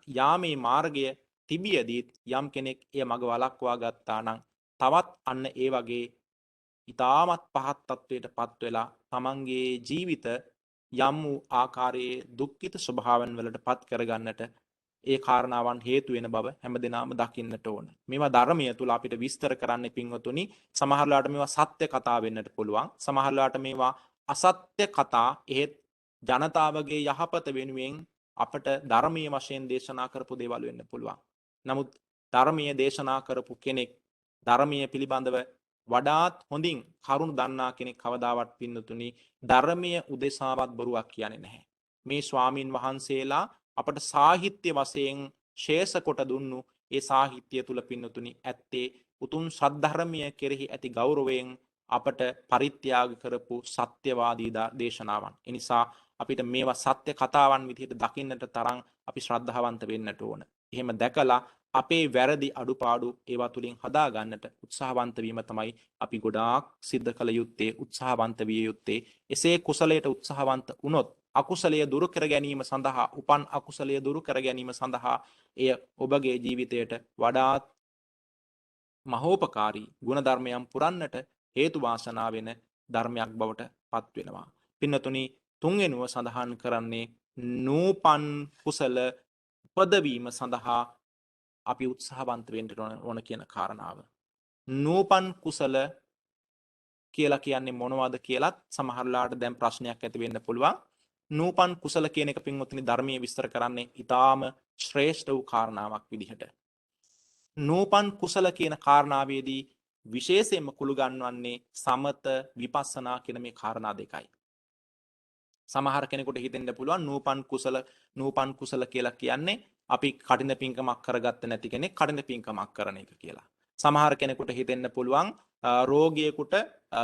යාමේ මාර්ගය තිබියදීත් යම් කෙනෙක් එය මඟ වළක්වා ගත්තා නම් තවත් අන්න ඒ වගේ ඊටමත් පහත් තත්වයට පත් වෙලා තමන්ගේ ජීවිත යම් වූ ආකාරයේ දුක්ඛිත ස්වභාවයන් වලට පත් කරගන්නට ඒ කාරණාවන් හේතු වෙන බව හැමදෙනාම දකින්නට ඕන. මේවා ධර්මය තුල අපිට විස්තර කරන්න පින්වතුනි සමහරලාට මේවා සත්‍ය කතා වෙන්නට පුළුවන්. සමහරලාට මේවා අසත්‍ය කතා. එහෙත් ජනතාවගේ යහපත වෙනුවෙන් අපට ධර්මීය වශයෙන් දේශනා කරපු දේවල් වෙන්න පුළුවන්. නමුත් ධර්මීය දේශනා කරපු කෙනෙක් ධර්මීය පිළිබඳව වඩාත් හොඳින් කරුණු දන්නා කෙනෙක් කවදාවත් පින්නතුනි ධර්මීය උදෙසාවත් බොරුවක් කියන්නේ නැහැ. මේ ස්වාමින් වහන්සේලා අපට සාහිත්‍ය වශයෙන් ශේෂ කොට දුන්නු ඒ සාහිත්‍ය තුල පින්නතුනි ඇත්තේ උතුම් සද්ධර්මීය කෙරෙහි ඇති ගෞරවයෙන් අපට පරිත්‍යාග කරපු සත්‍යවාදී දේශනාවන්. ඒ නිසා අපිට මේවා සත්‍ය කතාවන් විදිහට දකින්නට තරම් අපි ශ්‍රද්ධාවන්ත වෙන්නට ඕන. එහෙම දැකලා අපේ වැරදි අඩුපාඩු ඒවා තුලින් හදා ගන්නට උත්සාහවන්ත වීම තමයි අපි ගොඩාක් සිද්ධ කළ යුත්තේ, උත්සාහවන්ත විය යුත්තේ. එසේ කුසලයට උත්සාහවන්ත වුණොත් අකුසලය දුරු කර ගැනීම සඳහා, උපන් අකුසලය දුරු කර ගැනීම සඳහා එය ඔබගේ ජීවිතයට වඩාත් මහෝපකාරී ගුණධර්මයන් පුරන්නට හේතු වාසනා වෙන ධර්මයක් බවට පත් වෙනවා. පින්නතුනි තුන්වෙනුව සඳහන් කරන්නේ නූපන් කුසල උපදවීම සඳහා අපි උත්සාහවන්ත වෙන්න ඕන කියන කාරණාව. නූපන් කුසල කියලා කියන්නේ මොනවද කියලත් සමහරලාට දැන් ප්‍රශ්නයක් ඇති වෙන්න පුළුවන්. නූපන් කුසල කියන එක පින්වත්නි ධර්මයේ විස්තර කරන්නේ ඊටාම ශ්‍රේෂ්ඨ වූ කාරණාවක් විදිහට. නූපන් කුසල කියන කාරණාවේදී විශේෂයෙන්ම කුළු ගන්වන්නේ සමත විපස්සනා කියන මේ කාරණා දෙකයි. සමහර කෙනෙකුට හිතෙන්න පුළුවන් නූපන් කුසල කියලා කියන්නේ අපි කටින පිංකමක් කරගත්ත නැති කෙනෙක් කටින පිංකමක් කරන එක කියලා. සමහර කෙනෙකුට හිතෙන්න පුළුවන් රෝගියෙකුට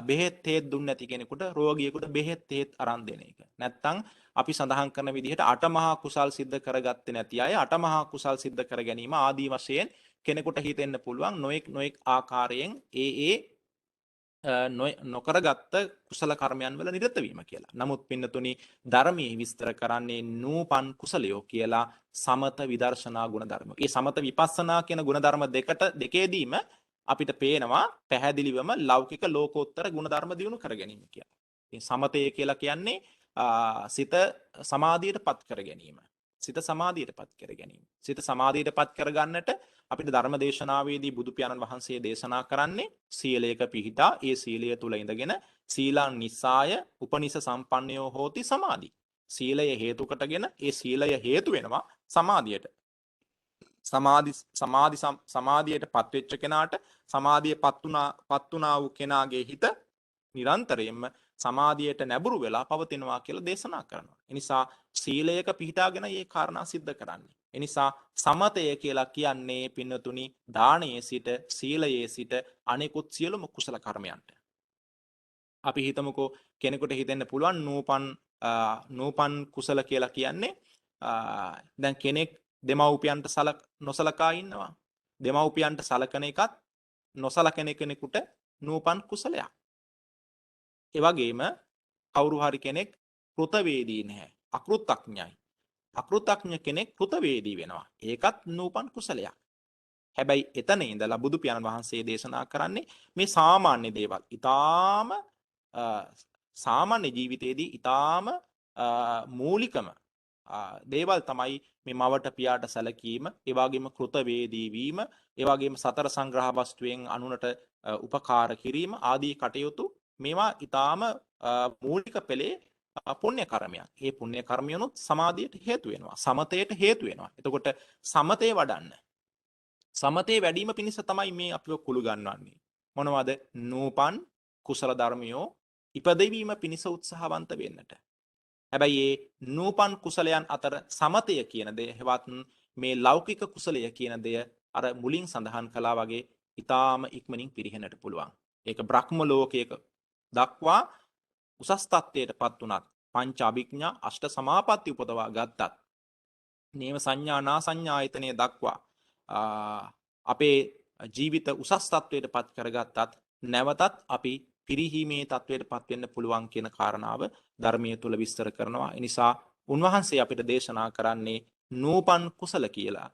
බෙහෙත් තේත් දුන්නේ නැති කෙනෙකුට රෝගියෙකුට බෙහෙත් තේත් අරන් දෙන එක. නැත්තම් අපි සඳහන් කරන විදිහට අටමහා කුසල් සිද්ධ කරගත්තේ නැති අය අටමහා කුසල් සිද්ධ කර ගැනීම ආදී වශයෙන් කෙනෙකුට හිතෙන්න පුළුවන් නොඑක් ආකාරයෙන් ඒ නොකරගත්ත කුසල කර්මයන් වල නිරත වීම කියලා. නමුත් පින්නතුනි ධර්මයේ විස්තර කරන්නේ නූපන් කුසලයෝ කියලා සමත විදර්ශනා ගුණධර්ම. මේ සමත විපස්සනා කියන ගුණධර්ම දෙකේදීම අපිට පේනවා පැහැදිලිවම ලෞකික ලෝකෝත්තර ගුණධර්ම දියුණු කර ගැනීම කියලා. ඉතින් සමතය කියලා කියන්නේ සිත සමාධියට පත් කර ගැනීම. සිත සමාධියට පත් කර ගැනීම. සිත සමාධියට පත් කර ගන්නට අපිට ධර්ම දේශනාවේදී බුදු පියාණන් වහන්සේ දේශනා කරන්නේ සීලයක පිහිටා ඒ සීලය තුල ඉඳගෙන සීලං නිස්සාය උපනිස සම්පන්නයෝ හෝති සමාධි. සීලය හේතු කොටගෙන ඒ සීලය හේතු වෙනවා සමාධියට. සමාධියට පත් වෙච්ච කෙනාට සමාධිය පත් වුණා වූ කෙනාගේ හිත නිරන්තරයෙන්ම සමාධියට නැඹුරු වෙලා පවතිනවා කියලා දේශනා කරනවා. ඒ නිසා සීලයක පිහිටාගෙන මේ කාරණා සිද්ධ කරන්නේ. ඒ නිසා සමතය කියලා කියන්නේ පින්නතුනි දානයේ සිට සීලයේ සිට අනෙකුත් සියලුම කුසල කර්මයන්ට. අපි හිතමුකෝ කෙනෙකුට හිතෙන්න පුළුවන් නූපන් කුසල කියලා කියන්නේ දැන් කෙනෙක් දෙමව්පියන්ට නොසලකා ඉන්නවා. දෙමව්පියන්ට සලකන එකත් නොසලකන කෙනෙකුට නූපන් කුසලයක්. ඒ වගේම කවුරු හරි කෙනෙක් කෘතවේදී නැහැ. අකෘතඥයි. අකෘතඥ කෙනෙක් කෘතවේදී වෙනවා. ඒකත් නූපන් කුසලයක්. හැබැයි එතන ඉඳලා බුදු පියාණන් වහන්සේ දේශනා කරන්නේ මේ සාමාන්‍ය දේවල්. ඊටාම සාමාන්‍ය ජීවිතයේදී ඊටාම මූලිකම දේවල් තමයි මේ මවට පියාට සැලකීම, ඒ වගේම කෘතවේදී වීම, ඒ වගේම සතර සංග්‍රහ වස්තුවෙන් අනුනට උපකාර කිරීම ආදී කටයුතු මේවා ඊටාම මූලික පෙළේ පුණ්‍ය කර්මයක්. මේ පුණ්‍ය කර්මයනොත් සමාධියට හේතු වෙනවා. සමතයට හේතු වෙනවා. එතකොට සමතේ වඩන්න. සමතේ වැඩිම පිණිස තමයි මේ අපිව කුළු ගන්නවන්නේ. මොනවද? නූපන් කුසල ධර්මියෝ ඉපදවීම පිණිස උත්සාහවන්ත වෙන්නට. හැබැයි මේ නූපන් කුසලයන් අතර සමතය කියන දේ හෙවත් මේ ලෞකික කුසලය කියන දේ අර මුලින් සඳහන් කළා වගේ ඊටාම ඉක්මනින් පිරිහෙන්නට පුළුවන්. ඒක බ්‍රහ්ම ලෝකයක දක්වා උසස් තත්ත්වයටපත් උනත් පංච අභිඥා අෂ්ට සමාපatti උපදවා ගත්තත් නේව සංඥා නා සංඥායතනෙ දක්වා අපේ ජීවිත උසස් තත්ත්වයටපත් කරගත්තත් නැවතත් අපි පිරිහීමේ තත්ත්වයටපත් වෙන්න පුළුවන් කියන කාරණාව ධර්මයේ තුල විස්තර කරනවා. ඒ නිසා උන්වහන්සේ අපිට දේශනා කරන්නේ නූපන් කුසල කියලා.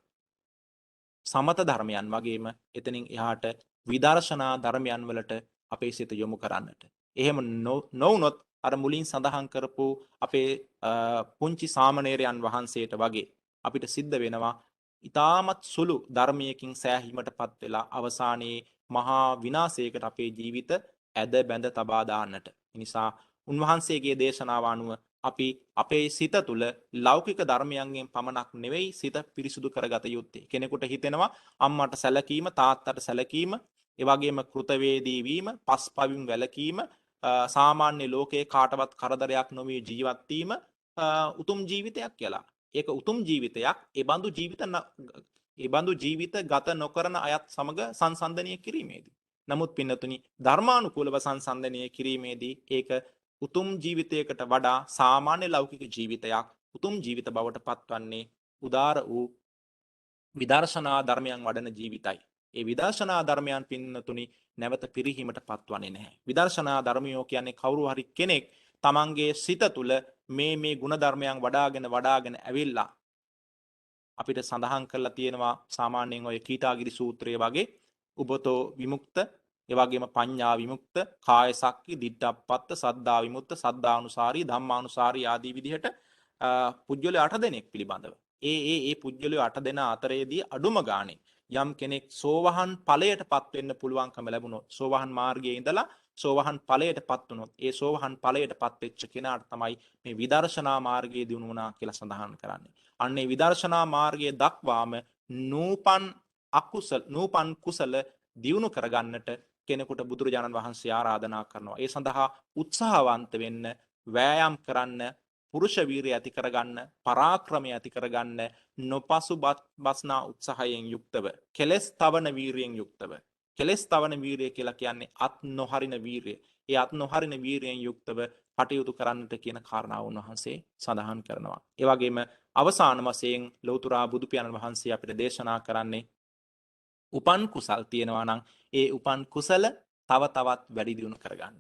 සමත ධර්මයන් වගේම එතනින් එහාට විදර්ශනා ධර්මයන් වලට අපේ සිත යොමු කරන්නට. එහෙම නොවුනොත් අර මුලින් සඳහන් කරපු අපේ පුංචි සාමණේරයන් වහන්සේට වගේ අපිට සිද්ධ වෙනවා ඊටමත් සුළු ධර්මයකින් සෑහීමටපත් වෙලා අවසානයේ මහා විනාශයකට අපේ ජීවිත ඇද බැඳ තබා දාන්නට. ඒ නිසා උන්වහන්සේගේ දේශනාව අනුව අපි අපේ සිත තුළ ලෞකික ධර්මයන්ගෙන් පමණක් නෙවෙයි සිත පිරිසුදු කරගත යුත්තේ. කෙනෙකුට හිතෙනවා අම්මට සැලකීම, තාත්තට සැලකීම, ඒ වගේම කෘතවේදී වීම, පස්පවින් වැළකීම, සාමාන්‍ය ලෝකයේ කාටවත් කරදරයක් නොවි ජීවත් වීම උතුම් ජීවිතයක් කියලා. ඒක උතුම් ජීවිතයක්. ඒ බඳු ජීවිත ගත නොකරන අයත් සමග සංසන්දනය කිරීමේදී. නමුත් පින්නතුනි ධර්මානුකූලව සංසන්දනය කිරීමේදී ඒක උතුම් ජීවිතයකට වඩා සාමාන්‍ය ලෞකික ජීවිතයක් උතුම් ජීවිත බවට පත්වන්නේ උදාර වූ විදර්ශනා ධර්මයන් වඩන ජීවිතයි. ඒ විදර්ශනා ධර්මයන් පින්නතුනි නැවත පිරිහීමට පත්වන්නේ නැහැ. විදර්ශනා ධර්මියෝ කියන්නේ කවුරු හරි කෙනෙක් තමන්ගේ සිත තුළ මේ ගුණ ධර්මයන් වඩාගෙන ඇවිල්ලා අපිට සඳහන් කරලා තියෙනවා සාමාන්‍යයෙන් ඔය කීටාගිරි සූත්‍රය වගේ උබතෝ විමුක්ත, ඒ වගේම පඤ්ඤා විමුක්ත, කාය සක්කි, දිට්ඨප්පත්ත, සද්ධා විමුක්ත, සද්ධානුසාරී, ධම්මානුසාරී ආදී විදිහට පුජ්‍යලය 8 දෙනෙක් පිළිබඳව. ඒ පුජ්‍යලය 8 දෙනා අතරේදී අඩුම ගානේ යම් කෙනෙක් සෝවහන් ඵලයටපත් වෙන්න පුළුවන්කම ලැබුණොත්, සෝවහන් මාර්ගයේ ඉඳලා සෝවහන් ඵලයටපත් වුණොත්, ඒ සෝවහන් ඵලයටපත් වෙච්ච කෙනාට තමයි මේ විදර්ශනා මාර්ගයේ දිනු වුණා කියලා සඳහන් කරන්නේ. අන්නේ විදර්ශනා මාර්ගයේ දක්වාම නූපන් කුසල දියුණු කරගන්නට කෙනෙකුට බුදුරජාණන් වහන්සේ ආරාධනා කරනවා. ඒ සඳහා උත්සාහවන්ත වෙන්න, වෑයම් කරන්න, පුරුෂ වීරිය ඇති කරගන්න, පරාක්‍රමය ඇති කරගන්න, නොපසු බස්නා උත්සාහයෙන් යුක්තව, කෙලෙස් තවන වීරියෙන් යුක්තව. කෙලෙස් තවන වීරිය කියලා කියන්නේ අත් නොහරින වීරිය. ඒ අත් නොහරින වීරියෙන් යුක්තව කටයුතු කරන්නට කියන කාරණාව උන්වහන්සේ සඳහන් කරනවා. ඒ වගේම අවසාන වශයෙන් ලෞතර බුදු පියාණන් වහන්සේ අපිට දේශනා කරන්නේ උපන් කුසල් තියෙනවා නම් ඒ උපන් කුසල තව තවත් වැඩි දියුණු කරගන්න.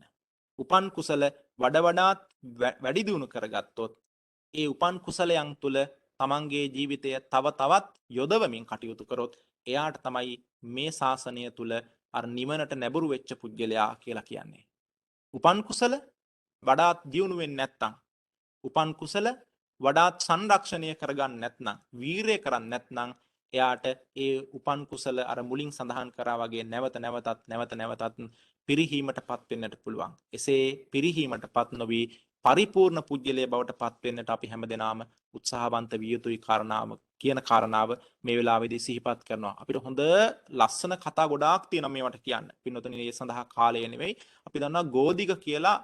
උපන් කුසල වඩාත් වැඩි දියුණු කරගත්තොත් ඒ උපන් කුසලයන් තුල තමන්ගේ ජීවිතය තව තවත් යොදවමින් කටයුතු කරොත් එයාට තමයි මේ ශාසනය තුල අර නිවනට නැඹුරු වෙච්ච පුජ්‍යලයා කියලා කියන්නේ. උපන් කුසල වඩාත් දියුණු වෙන්නේ නැත්නම්, උපන් කුසල වඩාත් සංරක්ෂණය කරගන්න නැත්නම්, වීරය කරන්නේ නැත්නම් එයාට ඒ උපන් කුසල අර මුලින් සඳහන් කරා වගේ නැවත නැවතත් පිරිහීමටපත් වෙන්නට පුළුවන්. එසේ පිරිහීමටපත් නොවි පරිපූර්ණ පුජ්‍යලයේ බවට පත් වෙන්නට අපි හැමදෙනාම උත්සාහවන්ත විය යුතුයි කියන කාරණාව මේ වෙලාවේදී සිහිපත් කරනවා. අපිට හොඳ ලස්සන කතා ගොඩාක් තියෙනවා මේවට කියන්න. පින්නතුනි මේ සඳහා කාලය නෙවෙයි. අපි දන්නවා ගෝධික කියලා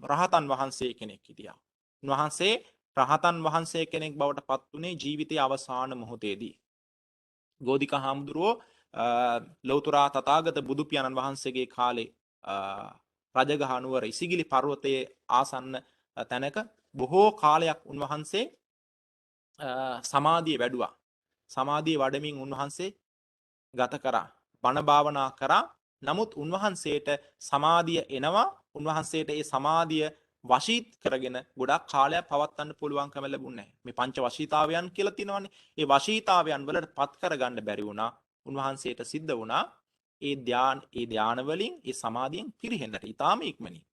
රහතන් වහන්සේ කෙනෙක් හිටියා. උන්වහන්සේ රහතන් වහන්සේ කෙනෙක් බවට පත් වුණේ ජීවිතයේ අවසාන මොහොතේදී. ගෝධික හාමුදුරුවෝ ලෞතර තථාගත බුදු පියාණන් වහන්සේගේ කාලේ රජගහ නුවර ඉසිගිලි පර්වතයේ ආසන්න තැනක බොහෝ කාලයක් උන්වහන්සේ සමාධිය වැඩුවා. සමාධිය වඩමින් උන්වහන්සේ ගත කරා. බණ භාවනා කරා. නමුත් උන්වහන්සේට සමාධිය එනවා. උන්වහන්සේට ඒ සමාධිය වශීත් කරගෙන ගොඩක් කාලයක් පවත්වන්න පුළුවන්කම ලැබුණේ නැහැ. මේ පංච වශීතාවයන් කියලා තියෙනවානේ. ඒ වශීතාවයන් වලට පත් කරගන්න බැරි වුණා. උන්වහන්සේට සිද්ධ වුණා ඒ ධාන වලින් ඒ සමාධියෙන් පිරිහෙන්නට ඊටාම ඉක්මනින්.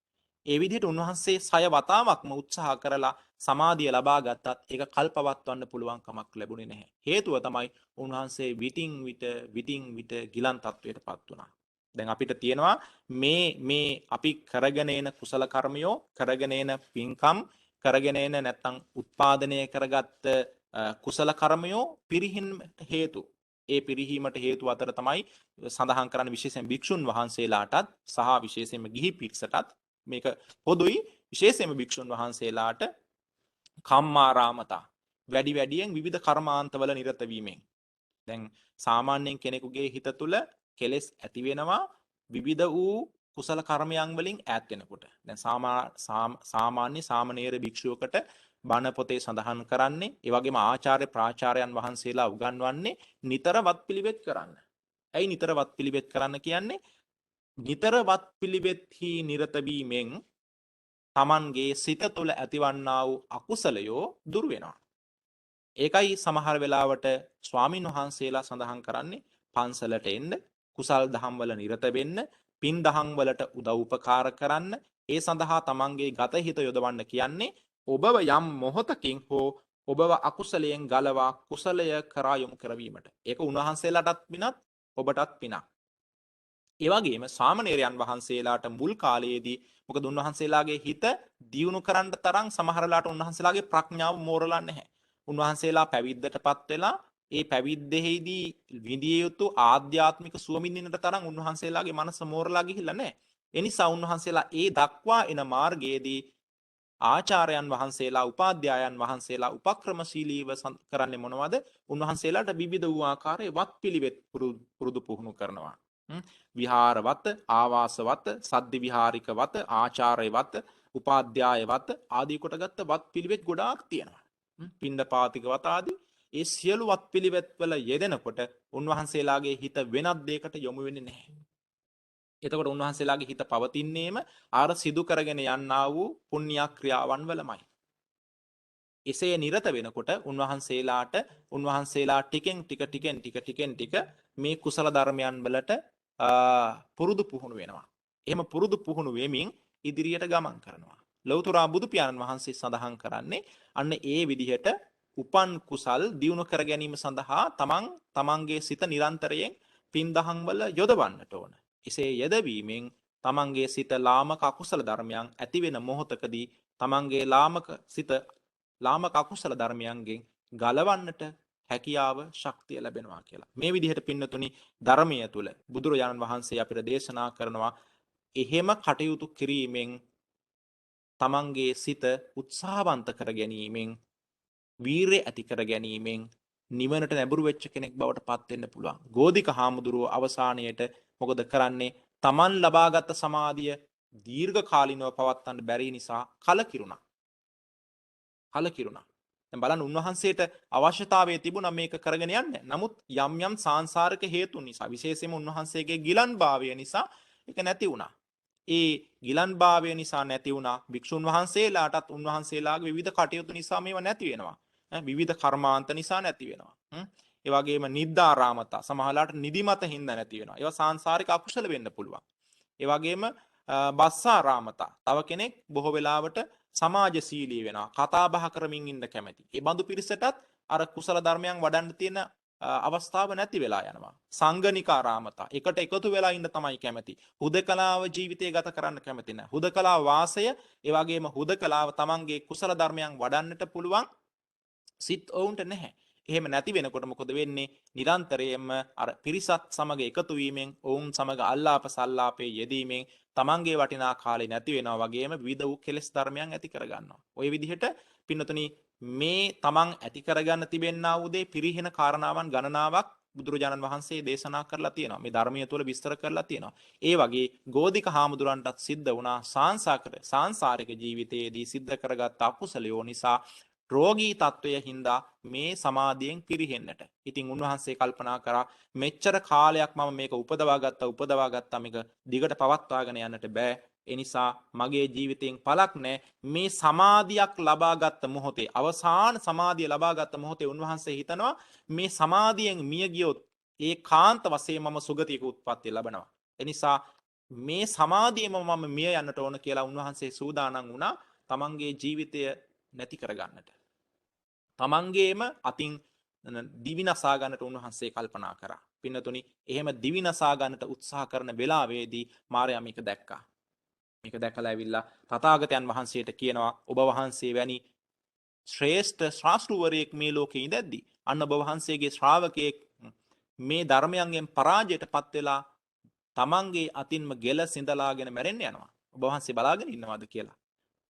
ඒ විදිහට උන්වහන්සේ 6 වතාවක්ම උත්සාහ කරලා සමාධිය ලබා ගත්තත් ඒක කල්පවත්වන්න පුළුවන් කමක් ලැබුණේ නැහැ. හේතුව තමයි උන්වහන්සේ විටින් විට ගිලන් තත්වයටපත් වුණා. දැන් අපිට තියෙනවා මේ අපි කරගෙන එන කුසල කර්මයෝ, කරගෙන එන පින්කම්, කරගෙන එන නැත්තම් උත්පාදනය කරගත්ත කුසල කර්මයෝ පිරිහින් හේතු. ඒ පිරිහීමට හේතු අතර තමයි සඳහන් කරන්න විශේෂයෙන් භික්ෂුන් වහන්සේලාටත් සහ විශේෂයෙන්ම ගිහි පිරිසටත් මේක පොදුයි. විශේෂයෙන්ම භික්ෂුන් වහන්සේලාට කම්මාරාමතා වැඩියෙන් විවිධ කර්මාන්තවල නිරත වීමෙන්. දැන් සාමාන්‍යයෙන් කෙනෙකුගේ හිත තුළ කෙලෙස් ඇති වෙනවා විවිධ වූ කුසල කර්මයන් වලින් ඈත් වෙනකොට. දැන් සාමාන්‍ය සාමණේර භික්ෂුවකට බණ පොතේ සඳහන් කරන්නේ, ඒ වගේම ආචාර්ය ප්‍රාචාර්යයන් වහන්සේලා උගන්වන්නේ නිතර වත්පිළිවෙත් කරන්න. ඇයි නිතර වත්පිළිවෙත් කරන්න කියන්නේ? නිතර වත්පිළිවෙත්හි නිරත වීමෙන් Tamanගේ සිත තුළ ඇතිවන්නා වූ අකුසලයෝ දුරු වෙනවා. ඒකයි සමහර වෙලාවට ස්වාමින් වහන්සේලා සඳහන් කරන්නේ පන්සලට එන්න, කුසල් දහම් වල නිරත වෙන්න, පින් දහම් වලට උදව් උපකාර කරන්න, ඒ සඳහා තමන්ගේ ගත හිත යොදවන්න කියන්නේ ඔබව යම් මොහොතකින් හෝ ඔබව අකුසලයෙන් ගලවා කුසලය කරා යොමු කරවීමට. ඒක උන්වහන්සේලාටත් පිනක්, ඔබටත් පිනක්. ඒ වගේම සාමණේරයන් වහන්සේලාට මුල් කාලයේදී මොකද උන්වහන්සේලාගේ හිත දියුණු කරන්න තරම් සමහරලාට උන්වහන්සේලාගේ ප්‍රඥාව මෝරලා නැහැ. උන්වහන්සේලා පැවිද්දටපත් වෙලා ඒ පැවිද්දෙහිදී විඳිය යුතු ආධ්‍යාත්මික සුව විඳින්නට තරම් උන්වහන්සේලාගේ මනස මෝරලා ගිහිල්ලා නැහැ. ඒ නිසා උන්වහන්සේලා ඒ දක්වා එන මාර්ගයේදී ආචාර්යයන් වහන්සේලා, උපාධ්‍යායන් වහන්සේලා උපක්‍රමශීලීව කරන්නේ මොනවද? උන්වහන්සේලාට විවිධ වූ ආකාරයේ වත්පිළිවෙත් පුරුදු පුහුණු කරනවා. විහාරවත, ආවාසවත, සද්දි විහාරිකවත, ආචාර්යවත, උපාධ්‍යායවත ආදී කොටගත්ත වත්පිළිවෙත් ගොඩාක් තියෙනවා. පිණ්ඩපාතිකවත ආදී ඒ සියලු වත්පිළිවෙත් වල යෙදෙනකොට උන්වහන්සේලාගේ හිත වෙනත් දෙයකට යොමු වෙන්නේ නැහැ. එතකොට උන්වහන්සේලාගේ හිත පවතින්නේම ආර සිදු කරගෙන යන්නා වූ පුණ්‍ය ක්‍රියාවන් වලමයි. එසේ නිරත වෙනකොට උන්වහන්සේලා ටිකෙන් ටික මේ කුසල ධර්මයන් වලට පුරුදු පුහුණු වෙනවා. එහෙම පුරුදු පුහුණු වෙමින් ඉදිරියට ගමන් කරනවා. ලෞතර බුදු පියාණන් වහන්සේ සඳහන් කරන්නේ අන්න ඒ විදිහට උපන් කුසල් දියුණු කර ගැනීම සඳහා තමන්ගේ සිත නිරන්තරයෙන් පින් දහම් වල යොදවන්නට ඕන. එසේ යෙදවීමෙන් තමන්ගේ සිත ලාමක අකුසල ධර්මයන් ඇති වෙන මොහොතකදී තමන්ගේ ලාමක අකුසල ධර්මයන්ගෙන් ගලවන්නට හැකියාව ශක්තිය ලැබෙනවා කියලා. මේ විදිහට පින්නතුනි ධර්මය තුල බුදුරජාණන් වහන්සේ අපිට දේශනා කරනවා එහෙම කටයුතු කිරීමෙන් තමන්ගේ සිත උත්සාහවන්ත කර ගැනීමෙන් වීරිය ඇති කර ගැනීමෙන් නිවනට නැඹුරු වෙච්ච කෙනෙක් බවට පත් වෙන්න පුළුවන්. ගෝධික හාමුදුරුව අවසානයේට මොකද කරන්නේ? තමන් ලබාගත් සමාධිය දීර්ඝ කාලිනව පවත්වන්න බැරි නිසා කලකිරුණා. දැන් බලන්න උන්වහන්සේට අවශ්‍යතාවය තිබුණා මේක කරගෙන යන්න. නමුත් යම් සාංශාරික හේතුන් නිසා විශේෂයෙන්ම උන්වහන්සේගේ ගිලන්භාවය නිසා ඒක නැති වුණා. ඒ ගිලන්භාවය නිසා නැති වුණා. භික්ෂුන් වහන්සේලාටත් උන්වහන්සේලාගේ විවිධ කටයුතු නිසා මේවා නැති වෙනවා. විවිධ කර්මාන්ත නිසා නැති වෙනවා. ඒ වගේම නිද්දාරාමතා සමහරලාට නිදිමත හින්දා නැති වෙනවා. ඒවා සාංශාරික අකුසල වෙන්න පුළුවන්. ඒ වගේම බස්සාරාමතා තව කෙනෙක් බොහෝ වෙලාවට සමාජශීලී වෙනවා. කතා බහ කරමින් ඉන්න කැමැති. ඒ බඳු පිරිසටත් අර කුසල ධර්මයන් වඩන්න තියෙන අවස්ථාව නැති වෙලා යනවා. සංගනිකාරාමතා එකට එකතු වෙලා ඉන්න තමයි කැමැති. හුදකලාව ජීවිතය ගත කරන්න කැමති නැහැ. හුදකලා වාසය ඒ වගේම හුදකලාව තමන්ගේ කුසල ධර්මයන් වඩන්නට පුළුවන් සිත් ඔවුන්ට නැහැ. එහෙම නැති වෙනකොට මොකද වෙන්නේ? නිරන්තරයෙන්ම අර පිරිසත් සමග එකතු වීමෙන් ඔවුන් සමග අල්ලාප සල්ලාපේ යෙදීමෙන් තමන්ගේ වටිනා කාලේ නැති වෙනවා වගේම විවිධ වූ කෙලෙස් ධර්මයන් ඇති කරගන්නවා. ওই විදිහට පින්නතුනි මේ තමන් ඇති කරගන්න තිබෙනා වූ දේ පිරිහෙන කාරණාවන් ගණනාවක් බුදුරජාණන් වහන්සේ දේශනා කරලා තියෙනවා. මේ ධර්මයේ තුල විස්තර කරලා තියෙනවා. ඒ වගේ ගෝධික හාමුදුරන්ටත් සිද්ධ වුණා සාංශාරික ජීවිතයේදී සිද්ධ කරගත් අකුසලයෝ නිසා රෝගී තත්වය හින්දා මේ සමාධියෙන් පිරිහෙන්නට. ඉතින් උන්වහන්සේ කල්පනා කරා මෙච්චර කාලයක් මම මේක උපදවා ගත්තා මේක දිගට පවත්වාගෙන යන්නට බෑ. ඒ නිසා මගේ ජීවිතයෙන් පළක් නැහැ. මේ සමාධියක් ලබාගත් මොහොතේ අවසාන සමාධිය ලබාගත් මොහොතේ උන්වහන්සේ හිතනවා මේ සමාධියෙන් මිය ගියොත් ඒකාන්ත වශයෙන් මම සුගතියක උත්පත්ති ලබනවා. ඒ නිසා මේ සමාධියම මම මිය යන්නට ඕන කියලා උන්වහන්සේ සූදානම් වුණා තමන්ගේ ජීවිතය නැති කරගන්නට. තමන්ගේම අතින් දිවිනසා ගන්නට උන්වහන්සේ කල්පනා කරා. පින්නතුනි එහෙම දිවිනසා ගන්නට උත්සාහ කරන වෙලාවේදී මාරයා මේක දැක්කා. මේක දැකලා ඇවිල්ලා තථාගතයන් වහන්සේට කියනවා ඔබ වහන්සේ වැනි ශ්‍රේෂ්ඨ ශාස්ත්‍රවරයෙක් මේ ලෝකේ ඉඳද්දී අන්න ඔබ වහන්සේගේ ශ්‍රාවකයෙක් මේ ධර්මයන්ගෙන් පරාජයටපත් වෙලා තමන්ගේ අතින්ම ගෙල සිඳලාගෙන මැරෙන්න යනවා. ඔබ වහන්සේ බලාගෙන ඉන්නවද කියලා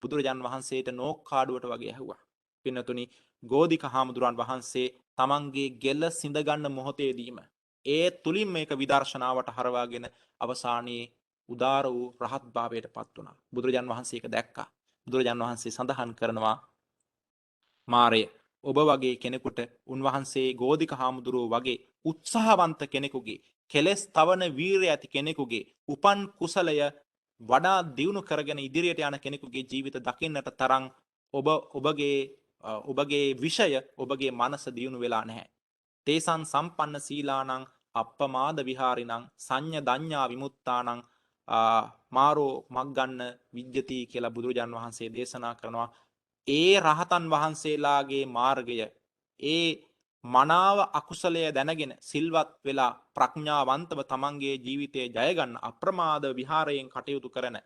බුදුරජාන් වහන්සේට නෝක්කාඩුවට වගේ ඇහුවා. පින්නතුනි ගෝධික හාමුදුරන් වහන්සේ තමන්ගේ ගෙල සිඳ ගන්න මොහොතේදීම ඒ තුලින් මේක විදර්ශනාවට හරවාගෙන අවසානයේ උදාර වූ රහත් භාවයට පත් වුණා. බුදුරජාන් වහන්සේ ඒක දැක්කා. බුදුරජාන් වහන්සේ සඳහන් කරනවා මාරය ඔබ වගේ කෙනෙකුට උන්වහන්සේ ගෝධික හාමුදුරුවෝ වගේ උත්සාහවන්ත කෙනෙකුගේ කෙලෙස් තවන වීරිය ඇති කෙනෙකුගේ උපන් කුසලය වඩා දියුණු කරගෙන ඉදිරියට යන කෙනෙකුගේ ජීවිත දකින්නට තරම් ඔබගේ විෂය ඔබගේ මනස දියුණු වෙලා නැහැ. තේසං සම්පන්න සීලානං අප්පමාද විහාරිනං සංඤ දඤ්ඤා විමුක්තානං මාරෝ මග්ගන්න විද්‍යති කියලා බුදුරජාන් වහන්සේ දේශනා කරනවා. ඒ රහතන් වහන්සේලාගේ මාර්ගය ඒ මනාව අකුසලය දැනගෙන සිල්වත් වෙලා ප්‍රඥාවන්තව තමන්ගේ ජීවිතය ජය ගන්න අප්‍රමාද විහාරයෙන් කටයුතු කරන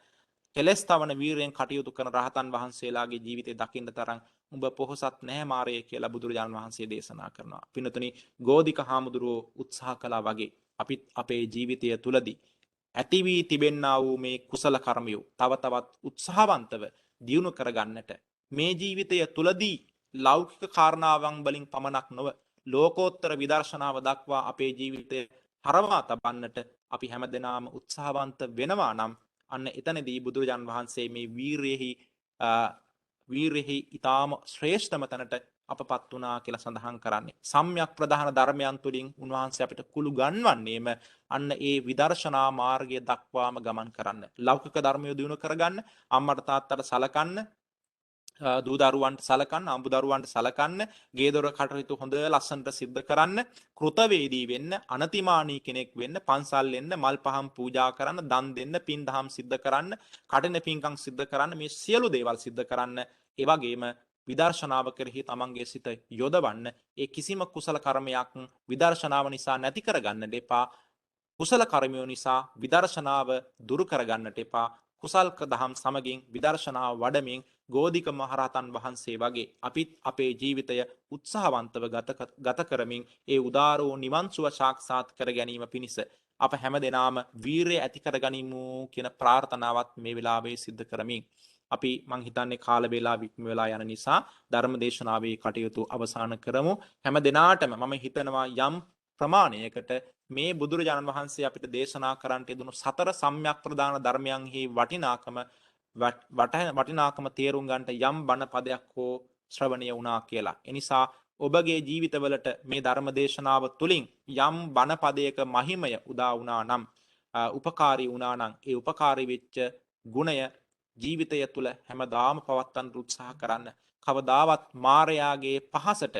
කෙලස් තවන වීරයෙන් කටයුතු කරන රහතන් වහන්සේලාගේ ජීවිතය දකින්න තරම් උඹ පොහොසත් නැහැ මාරය කියලා බුදුරජාණන් වහන්සේ දේශනා කරනවා. පින්නතුනි ගෝධික හාමුදුරුවෝ උත්සාහ කළා වගේ අපිත් අපේ ජීවිතය තුලදී ඇති වී තිබෙන්නා වූ මේ කුසල කර්මය තව තවත් උත්සාහවන්තව දියුණු කරගන්නට මේ ජීවිතය තුලදී ලෞකික කාරණාවන් වලින් පමණක් නොව ලෝකෝත්තර විදර්ශනාව දක්වා අපේ ජීවිතය හරවා තබන්නට අපි හැමදෙනාම උත්සාහවන්ත වෙනවා නම් අන්න එතනදී බුදුරජාන් වහන්සේ මේ වීරයෙහි ඊටාම ශ්‍රේෂ්ඨම තැනට අපපත් වුණා කියලා සඳහන් කරන්නේ. සම්‍යක් ප්‍රධාන ධර්මයන් තුලින් උන්වහන්සේ අපිට කුළු ගන්වන්නේම අන්න ඒ විදර්ශනා මාර්ගය දක්වාම ගමන් කරන්න. ලෞකික ධර්මය දිනු කරගන්න, අම්මට තාත්තට සලකන්න, දූ දරුවන්ට සලකන්න, අඹ දරුවන්ට සලකන්න, ගේ දොර කටයුතු හොඳ ලස්සනට සිද්ධ කරන්න, කෘතවේදී වෙන්න, අනතිමානී කෙනෙක් වෙන්න, පන්සල් එන්න, මල් පහන් පූජා කරන්න, දන් දෙන්න, පින් දහම් සිද්ධ කරන්න, කටින පින්කම් සිද්ධ කරන්න, මේ සියලු දේවල් සිද්ධ කරන්න. ඒ වගේම විදර්ශනාව කෙරෙහි තමන්ගේ සිත යොදවන්න. ඒ කිසිම කුසල කර්මයක් විදර්ශනාව නිසා නැති කරගන්නට එපා. කුසල කර්මයෝ නිසා විදර්ශනාව දුරු කරගන්නට එපා. කුසල්ක දහම් සමගින් විදර්ශනාව වඩමින් ගෝධික මහරහතන් වහන්සේ වගේ අපිත් අපේ ජීවිතය උත්සාහවන්තව ගත කරමින් ඒ උදාර වූ නිවන් සුව සාක්ෂාත් කර ගැනීම පිණිස අප හැම දෙනාම වීරිය ඇති කරගනිමු කියන ප්‍රාර්ථනාවත් මේ වෙලාවේ සිද්ධ කරමින් අපි මං හිතන්නේ කාල වේලා වික්ම වෙලා යන නිසා ධර්ම දේශනාවේ කටයුතු අවසන් කරමු. හැම දිනාටම මම හිතනවා යම් ප්‍රමාණයකට මේ බුදුරජාණන් වහන්සේ අපිට දේශනා කරන්නට යෙදුණු සතර සම්‍යක් ප්‍රදාන ධර්මයන්හි වටිනාකම තේරුම් ගන්නට යම් බණ පදයක් හෝ ශ්‍රවණය වුණා කියලා. එනිසා ඔබගේ ජීවිතවලට මේ ධර්ම දේශනාව තුළින් යම් බණ පදයක මහිමය උදා වුණා නම්, උපකාරී වුණා නම්, ඒ උපකාරී වෙච්ච ගුණය ජීවිතය තුළ හැමදාම පවත්වන්න උත්සාහ කරන්න. කවදාවත් මාරයාගේ පහසට,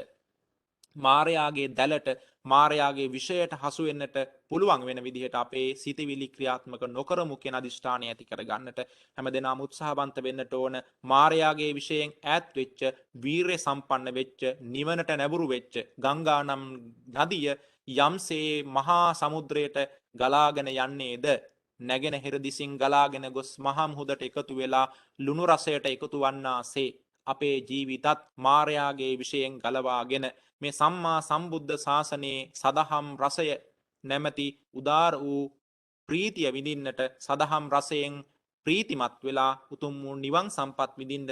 මාරයාගේ දැලට, මාරයාගේ විෂයට හසු වෙන්නට පුළුවන් වෙන විදිහට අපේ සිතවිලි ක්‍රියාත්මක නොකරමු කියන අදිෂ්ඨානය ඇති කරගන්නට හැමදෙනාම උත්සාහවන්ත වෙන්නට ඕන. මාරයාගේ විෂයෙන් ඈත් වෙච්ච, වීරිය සම්පන්න වෙච්ච, නිවනට නැඹුරු වෙච්ච ගංගා නම් නදිය යම්සේ මහා සමුද්‍රයට ගලාගෙන යන්නේද, නැගෙනහිර දිසින් ගලාගෙන ගොස් මහා මුහුදට එකතු වෙලා ලුණු රසයට එකතු වන්නාසේ අපේ ජීවිතත් මාරයාගේ විෂයෙන් ගලවාගෙන මේ සම්මා සම්බුද්ධ ශාසනයේ සදහම් රසය නැමැති උදාර වූ ප්‍රීතිය විඳින්නට, සදහම් රසයෙන් ප්‍රීතිමත් වෙලා උතුම් වූ නිවන් සම්පත් විඳින්න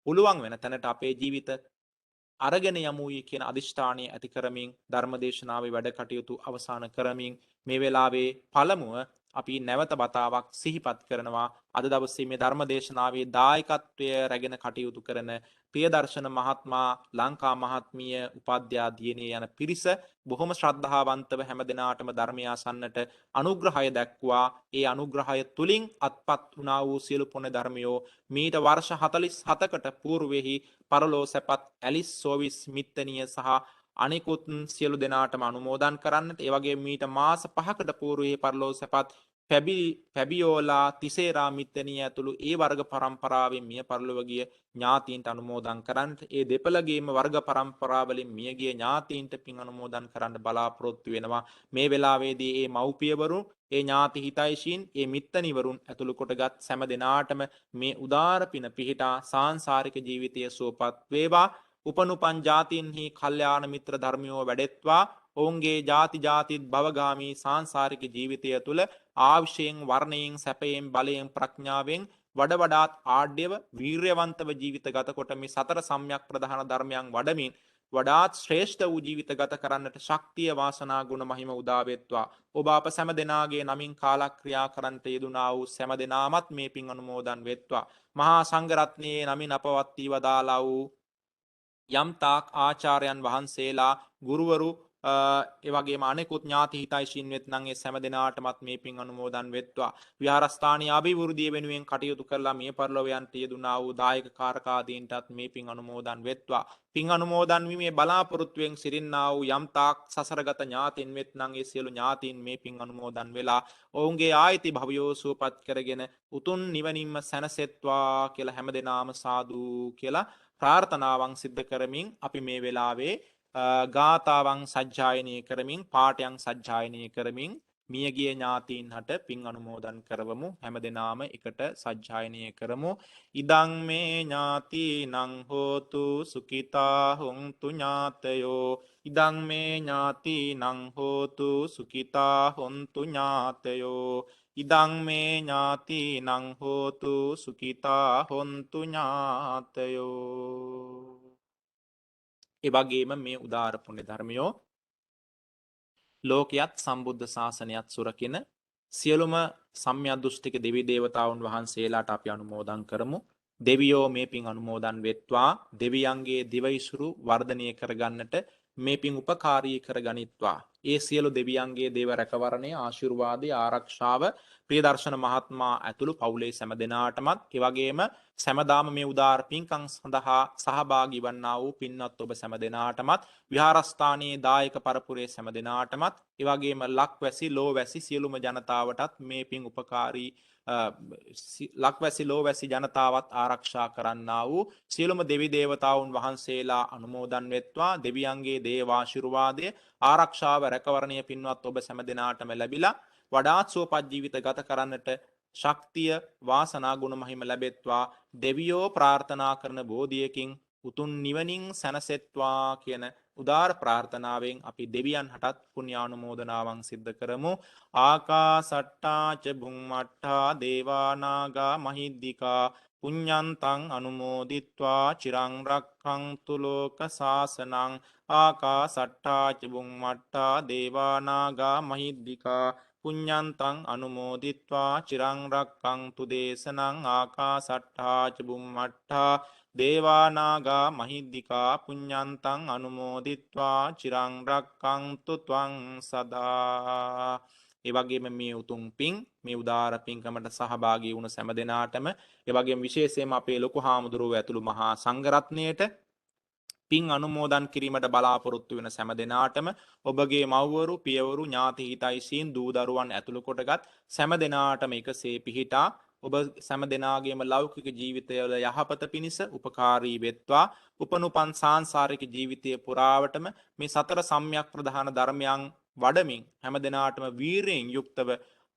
පුළුවන් වෙන තැනට අපේ ජීවිත අරගෙන යමුයි කියන අදිෂ්ඨානය ඇති කරමින් ධර්මදේශනාවේ වැඩ කටයුතු අවසන් කරමින් මේ වෙලාවේ පළමුව අපි නැවත වතාවක් සිහිපත් කරනවා අද දවසේ මේ ධර්මදේශනාවේ දායකත්වය රැගෙන කටයුතු කරන ප්‍රියදර්ශන මහත්මයා, ලංකා මහත්මිය, උපාධ්‍යා දියණිය යන පිරිස බොහොම ශ්‍රද්ධාවන්තව හැම දිනාටම ධර්මය අසන්නට අනුග්‍රහය දැක්වා. ඒ අනුග්‍රහය තුලින් අත්පත් වුණා වූ සියලු පුණ්‍ය ධර්මයෝ මීට වර්ෂ 47කට పూర్වෙහි පරලෝ සැපත් ඇලිස් සෝවිස් මිත්තනිය සහ අනිකුත් සියලු දෙනාටම අනුමෝදන් කරන්නට, ඒ වගේ මීට මාස 5කට పూర్වෙහි පරලෝ සැපත් පැබියෝලා තිසේරා මිත්තනිය ඇතුළු ඒ වර්ග පරම්පරාවෙන් මිය පරලොව ගිය ඥාතීන්ට අනුමෝදන් කරන්නට, ඒ දෙපළගේම වර්ග පරම්පරාවලින් මියගිය ඥාතීන්ට පින් අනුමෝදන් කරන්න බලාපොරොත්තු වෙනවා. මේ වෙලාවේදී ඒ මව්පියවරුන්, ඒ ඥාති හිතයිෂීන්, ඒ මිත්තනිවරුන් ඇතුළු කොටගත් සෑම දෙනාටම මේ උදාර පින පිහිටා සාංසාරික ජීවිතය සුවපත් වේවා. උපනුපන් ජාතීන්හි කල්යාණ මිත්‍ර ධර්මයෝ වැඩෙත්වා. ඔවුන්ගේ ජාති ජාතිත් භවගාමී සාංසාරික ජීවිතය තුළ ආවිෂයෙන්, වර්ණයෙන්, සැපයෙන්, බලයෙන්, ප්‍රඥාවෙන් වඩ වඩාත් ආඩ්‍යව වීර්යවන්තව ජීවිත ගත කොට මේ සතර සම්‍යක් ප්‍රධාන ධර්මයන් වඩමින් වඩාත් ශ්‍රේෂ්ඨ වූ ජීවිත ගත කරන්නට ශක්තිය, වාසනා, ගුණ මහිම උදා වෙත්වා. ඔබ අප සෑම දෙනාගේ නමින් කාලක්‍රියා කරන්නට යෙදුනා වූ සෑම දෙනාමත් මේ පින් අනුමෝදන් වෙත්වා. මහා සංඝරත්නයේ නමින් අපවත් වී වදාලා වූ යම් තාක් ආචාර්යයන් වහන්සේලා, ගුරුවරු, එවැගේම අනෙකුත් ඥාති හිතයිෂීන් වෙත්නම් ඒ සෑම දෙනාටමත් මේ පින් අනුමෝදන් වෙත්වා. විහාරස්ථානීය අභිවෘද්ධිය වෙනුවෙන් කටයුතු කරලා මිය පරලොව යන්ට යෙදුනා වූ දායක කාරකාදීන්ටත් මේ පින් අනුමෝදන් වෙත්වා. පින් අනුමෝදන් වීමේ බලාපොරොත්තුවෙන් සිටින්නා වූ යම් තාක් සසරගත ඥාතීන් වෙත්නම් ඒ සියලු ඥාතීන් මේ පින් අනුමෝදන් වෙලා ඔවුන්ගේ ආයති භවයෝ සුවපත් කරගෙන උතුම් නිවනින්ම සැනසෙත්වා කියලා හැමදෙනාම සාදු කියලා ප්‍රාර්ථනාවන් සිද්ධ කරමින් අපි මේ වෙලාවේ ගාථාවන් සජ්ජායනය කරමින්, පාඨයන් සජ්ජායනය කරමින් මියගිය ඥාතීන් හට පින් අනුමෝදන් කරවමු. හැමදෙනාම එකට සජ්ජායනය කරමු. ඉදං මේ ඥාතීනං හෝතු සුඛිතා හොන්තු ඥාතයෝ. ඉදං මේ ඥාතීනං හෝතු සුඛිතා හොන්තු ඥාතයෝ. ඉදං මේ ඥාතීනං හෝතු සුඛිතා හොන්තු ඥාතයෝ. එවැගේම මේ උදාර පුණ්‍ය ධර්මයෝ ලෝකයත් සම්බුද්ධ ශාසනයත් සුරකින සියලුම සම්මියදෘෂ්ටික දෙවි දේවතාවුන් වහන්සේලාට අපි අනුමෝදන් කරමු. දෙවියෝ මේ පින් අනුමෝදන් වෙත්වා. දෙවියන්ගේ දිවයිසුරු වර්ධනය කරගන්නට මේ පින් උපකාරී කරගනිත්වා. ඒ සියලු දෙවියන්ගේ දේව රැකවරණය, ආශිර්වාදය, ආරක්ෂාව ප්‍රියදර්ශන මහත්මයා ඇතුළු පවුලේ සෑම දෙනාටමත්, ඒ වගේම සැමදාම මේ උදාර පින්කම් සඳහා සහභාගී වන්නා වූ පින්වත් ඔබ සැම දෙනාටමත් විහාරස්ථානයේ දායක පරපුරේ සැම දෙනාටමත් ඒ වගේම ලක්වැසි ලෝවැසි සියලුම ජනතාවටත් මේ පින් උපකාරී ලක්වැසි ලෝවැසි ජනතාවත් ආරක්ෂා කරන්නා වූ සියලුම දෙවි දේවතාවුන් වහන්සේලා අනුමෝදන් වෙත්වා දෙවියන්ගේ දේවාශිර්වාදය ආරක්ෂාව රැකවරණය පින්වත් ඔබ සැම දෙනාටම ලැබිලා වඩාත් සුවපත් ජීවිත ගත කරන්නට ශක්තිය වාසනා ගුණ මහිම ලැබෙත්වා දෙවියෝ ප්‍රාර්ථනා කරන බෝධියකින් උතුම් නිවනින් සැනසෙත්වා කියන උදාර ප්‍රාර්ථනාවෙන් අපි දෙවියන් හටත් පුණ්‍යානුමෝදනාවන් සිද්ධ කරමු. ආකාසට්ටා ච බුම්මට්ටා දේවා නාග මහිද්దికා පුඤ්ඤන්තං අනුමෝදිත්වා චිරං රක්ඛන්තු ලෝක සාසනං. ආකාසට්ටා ච බුම්මට්ටා දේවා නාග මහිද්దికා පුඤ්ඤන්තං අනුමෝදිත්වා චිරං රක්ඛන්තු දේශනං. ආකාසට්ටා ච බුම්මට්ටා දේවා නාග මහිද්దికා පුඤ්ඤන්තං අනුමෝදිත්වා චිරං රක්ඛන්තු ත්වං සදා. ඒ වගේම මේ උතුම් පින් මේ උදාර පින්කමට සහභාගී වුණ සෑම දෙනාටම ඒ වගේම විශේෂයෙන්ම අපේ ලොකු හාමුදුරුවෝ ඇතුළු මහා සංඝරත්නයට පින් අනුමෝදන් කිරීමට බලාපොරොත්තු වෙන සෑම දෙනාටම ඔබගේ මව්වරු පියවරු ඥාති හිතයිසීන් දූ දරුවන් ඇතුළු කොටගත් සෑම දෙනාටම එකසේ පිහිටා ඔබ සෑම දෙනාගේම ලෞකික ජීවිතවල යහපත පිණිස උපකාරී වෙත්වා. උපනුපන් සාංසාරික ජීවිතය පුරාවටම මේ සතර සම්‍යක් ප්‍රධාන ධර්මයන් වඩමින් හැම දෙනාටම වීරයෙන් යුක්තව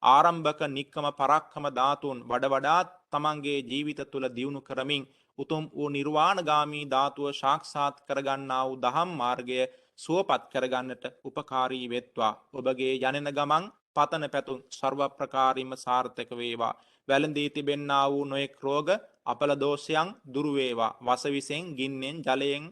ආරම්භක නික්කම පරක්කම ධාතුන් වඩාත් තමන්ගේ ජීවිත තුළ දියුණු කරමින් උතුම් වූ නිර්වාණගාමී ධාතුව සාක්ෂාත් කරගන්නා වූ දහම් මාර්ගය සුවපත් කරගන්නට උපකාරී වෙත්වා. ඔබගේ යනෙන ගමන් පතන පැතුම් සර්ව ප්‍රකාරින්ම සාර්ථක වේවා. වැළඳී තිබෙන්නා වූ නොයෙක් රෝග අපල දෝෂයන් දුරු වේවා. වසවිසෙන් ගින්නෙන් ජලයෙන්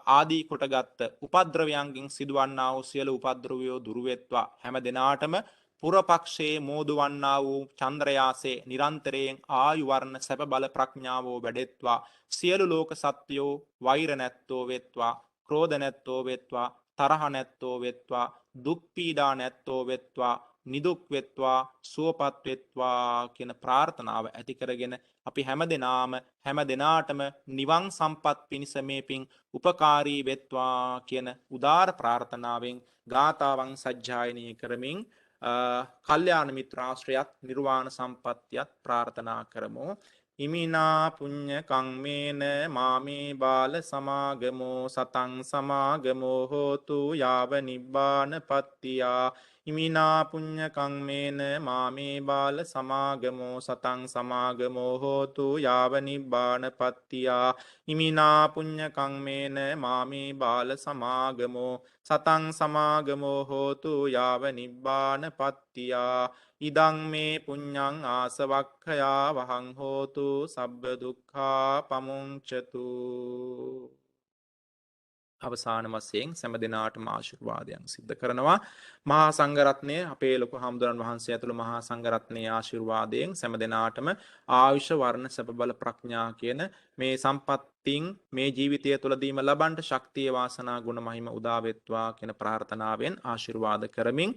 ආදී කොටගත් උපද්‍රවයන්ගෙන් සිදුවන්නා වූ සියලු උපද්‍රවයෝ දුරු වෙත්වා. හැම දිනාටම පුරපක්ෂයේ මෝදුවන්නා වූ චන්ද්‍රයාසේ නිරන්තරයෙන් ආයු වර්ණ සැප බල ප්‍රඥාවෝ වැඩෙත්වා. සියලු ලෝක සත්වයෝ වෛර නැත්තෝ වෙත්වා, ක්‍රෝධ නැත්තෝ වෙත්වා, තරහ නැත්තෝ වෙත්වා, දුක් පීඩා නැත්තෝ වෙත්වා, නිදුක් වෙත්වා, සුවපත් වෙත්වා කියන ප්‍රාර්ථනාව ඇති කරගෙන අපි හැම දෙනාටම නිවන් සම්පත් පිණිස මේ පින් උපකාරී වෙත්වා කියන උදාර ප්‍රාර්ථනාවෙන් ගාථාවන් සජ්ජායනය කරමින් කල්යාණ මිත්‍රාශ්‍රයත් නිර්වාණ සම්පත්තියත් ප්‍රාර්ථනා කරමු. ඉමිනා පුඤ්ඤ කම්මේන මාමේ බාල සමාගමෝ සතං සමාගමෝ හෝතු යාව නිබ්බාන පත්තියා. ඉමිනා පුඤ්ඤ කම්මේන මාමේ බාල සමාගමෝ සතං සමාගමෝ හෝතු යාව නිබ්බාන පත්තියා. ඉමිනා පුඤ්ඤ කම්මේන මාමේ බාල සමාගමෝ සතං සමාගමෝ හෝතු යාව නිබ්බාන පත්තියා. ඉදං මේ පුඤ්ඤං ආසවක්ඛයා වහං හෝතු සබ්බ දුක්ඛා පමුංචතු. අවසාන වශයෙන් සෑම දිනාටම ආශිර්වාදයන් සිද්ධ කරනවා. මහා සංඝරත්නය අපේ ලොකු හාමුදුරන් වහන්සේ ඇතුළු මහා සංඝරත්නයේ ආශිර්වාදයෙන් සෑම දිනාටම ආයුෂ වර්ණ සැප බල ප්‍රඥා කියන මේ සම්පත්තින් මේ ජීවිතය තුළදීම ලබන්නට ශක්තිය වාසනා ගුණ මහිම උදා වෙත්වා කියන ප්‍රාර්ථනාවෙන් ආශිර්වාද කරමින්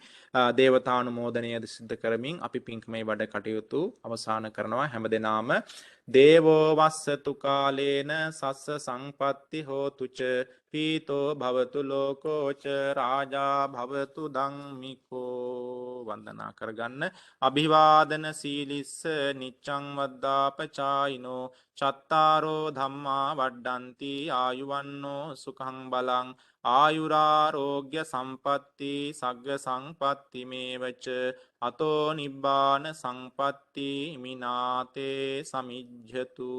දේවතානුමෝදනයද සිද්ධ කරමින් අපි පින්කමේ වැඩ කටයුතු අවසන් කරනවා. හැම දිනාම දේවෝ වස්සතු කාලේන සස්ස සංපත්ති හෝතුච පීතෝ භවතු ලෝකෝච රාජා භවතු ධම්මිකෝ. වන්දනා කරගන්න. අභිවාදන සීලිස්ස නිච්ඡං වද්දාපචායිනෝ චත්තාරෝ ධම්මා වඩ්ඩಂತಿ ආයුවන්නෝ සුඛං බලං ආයුරාරෝග්‍ය සම්පatti සග්ග සංපatti මේවච අතෝ නිබ්බාන සංපatti මිනාතේ සමිජ්ජතු.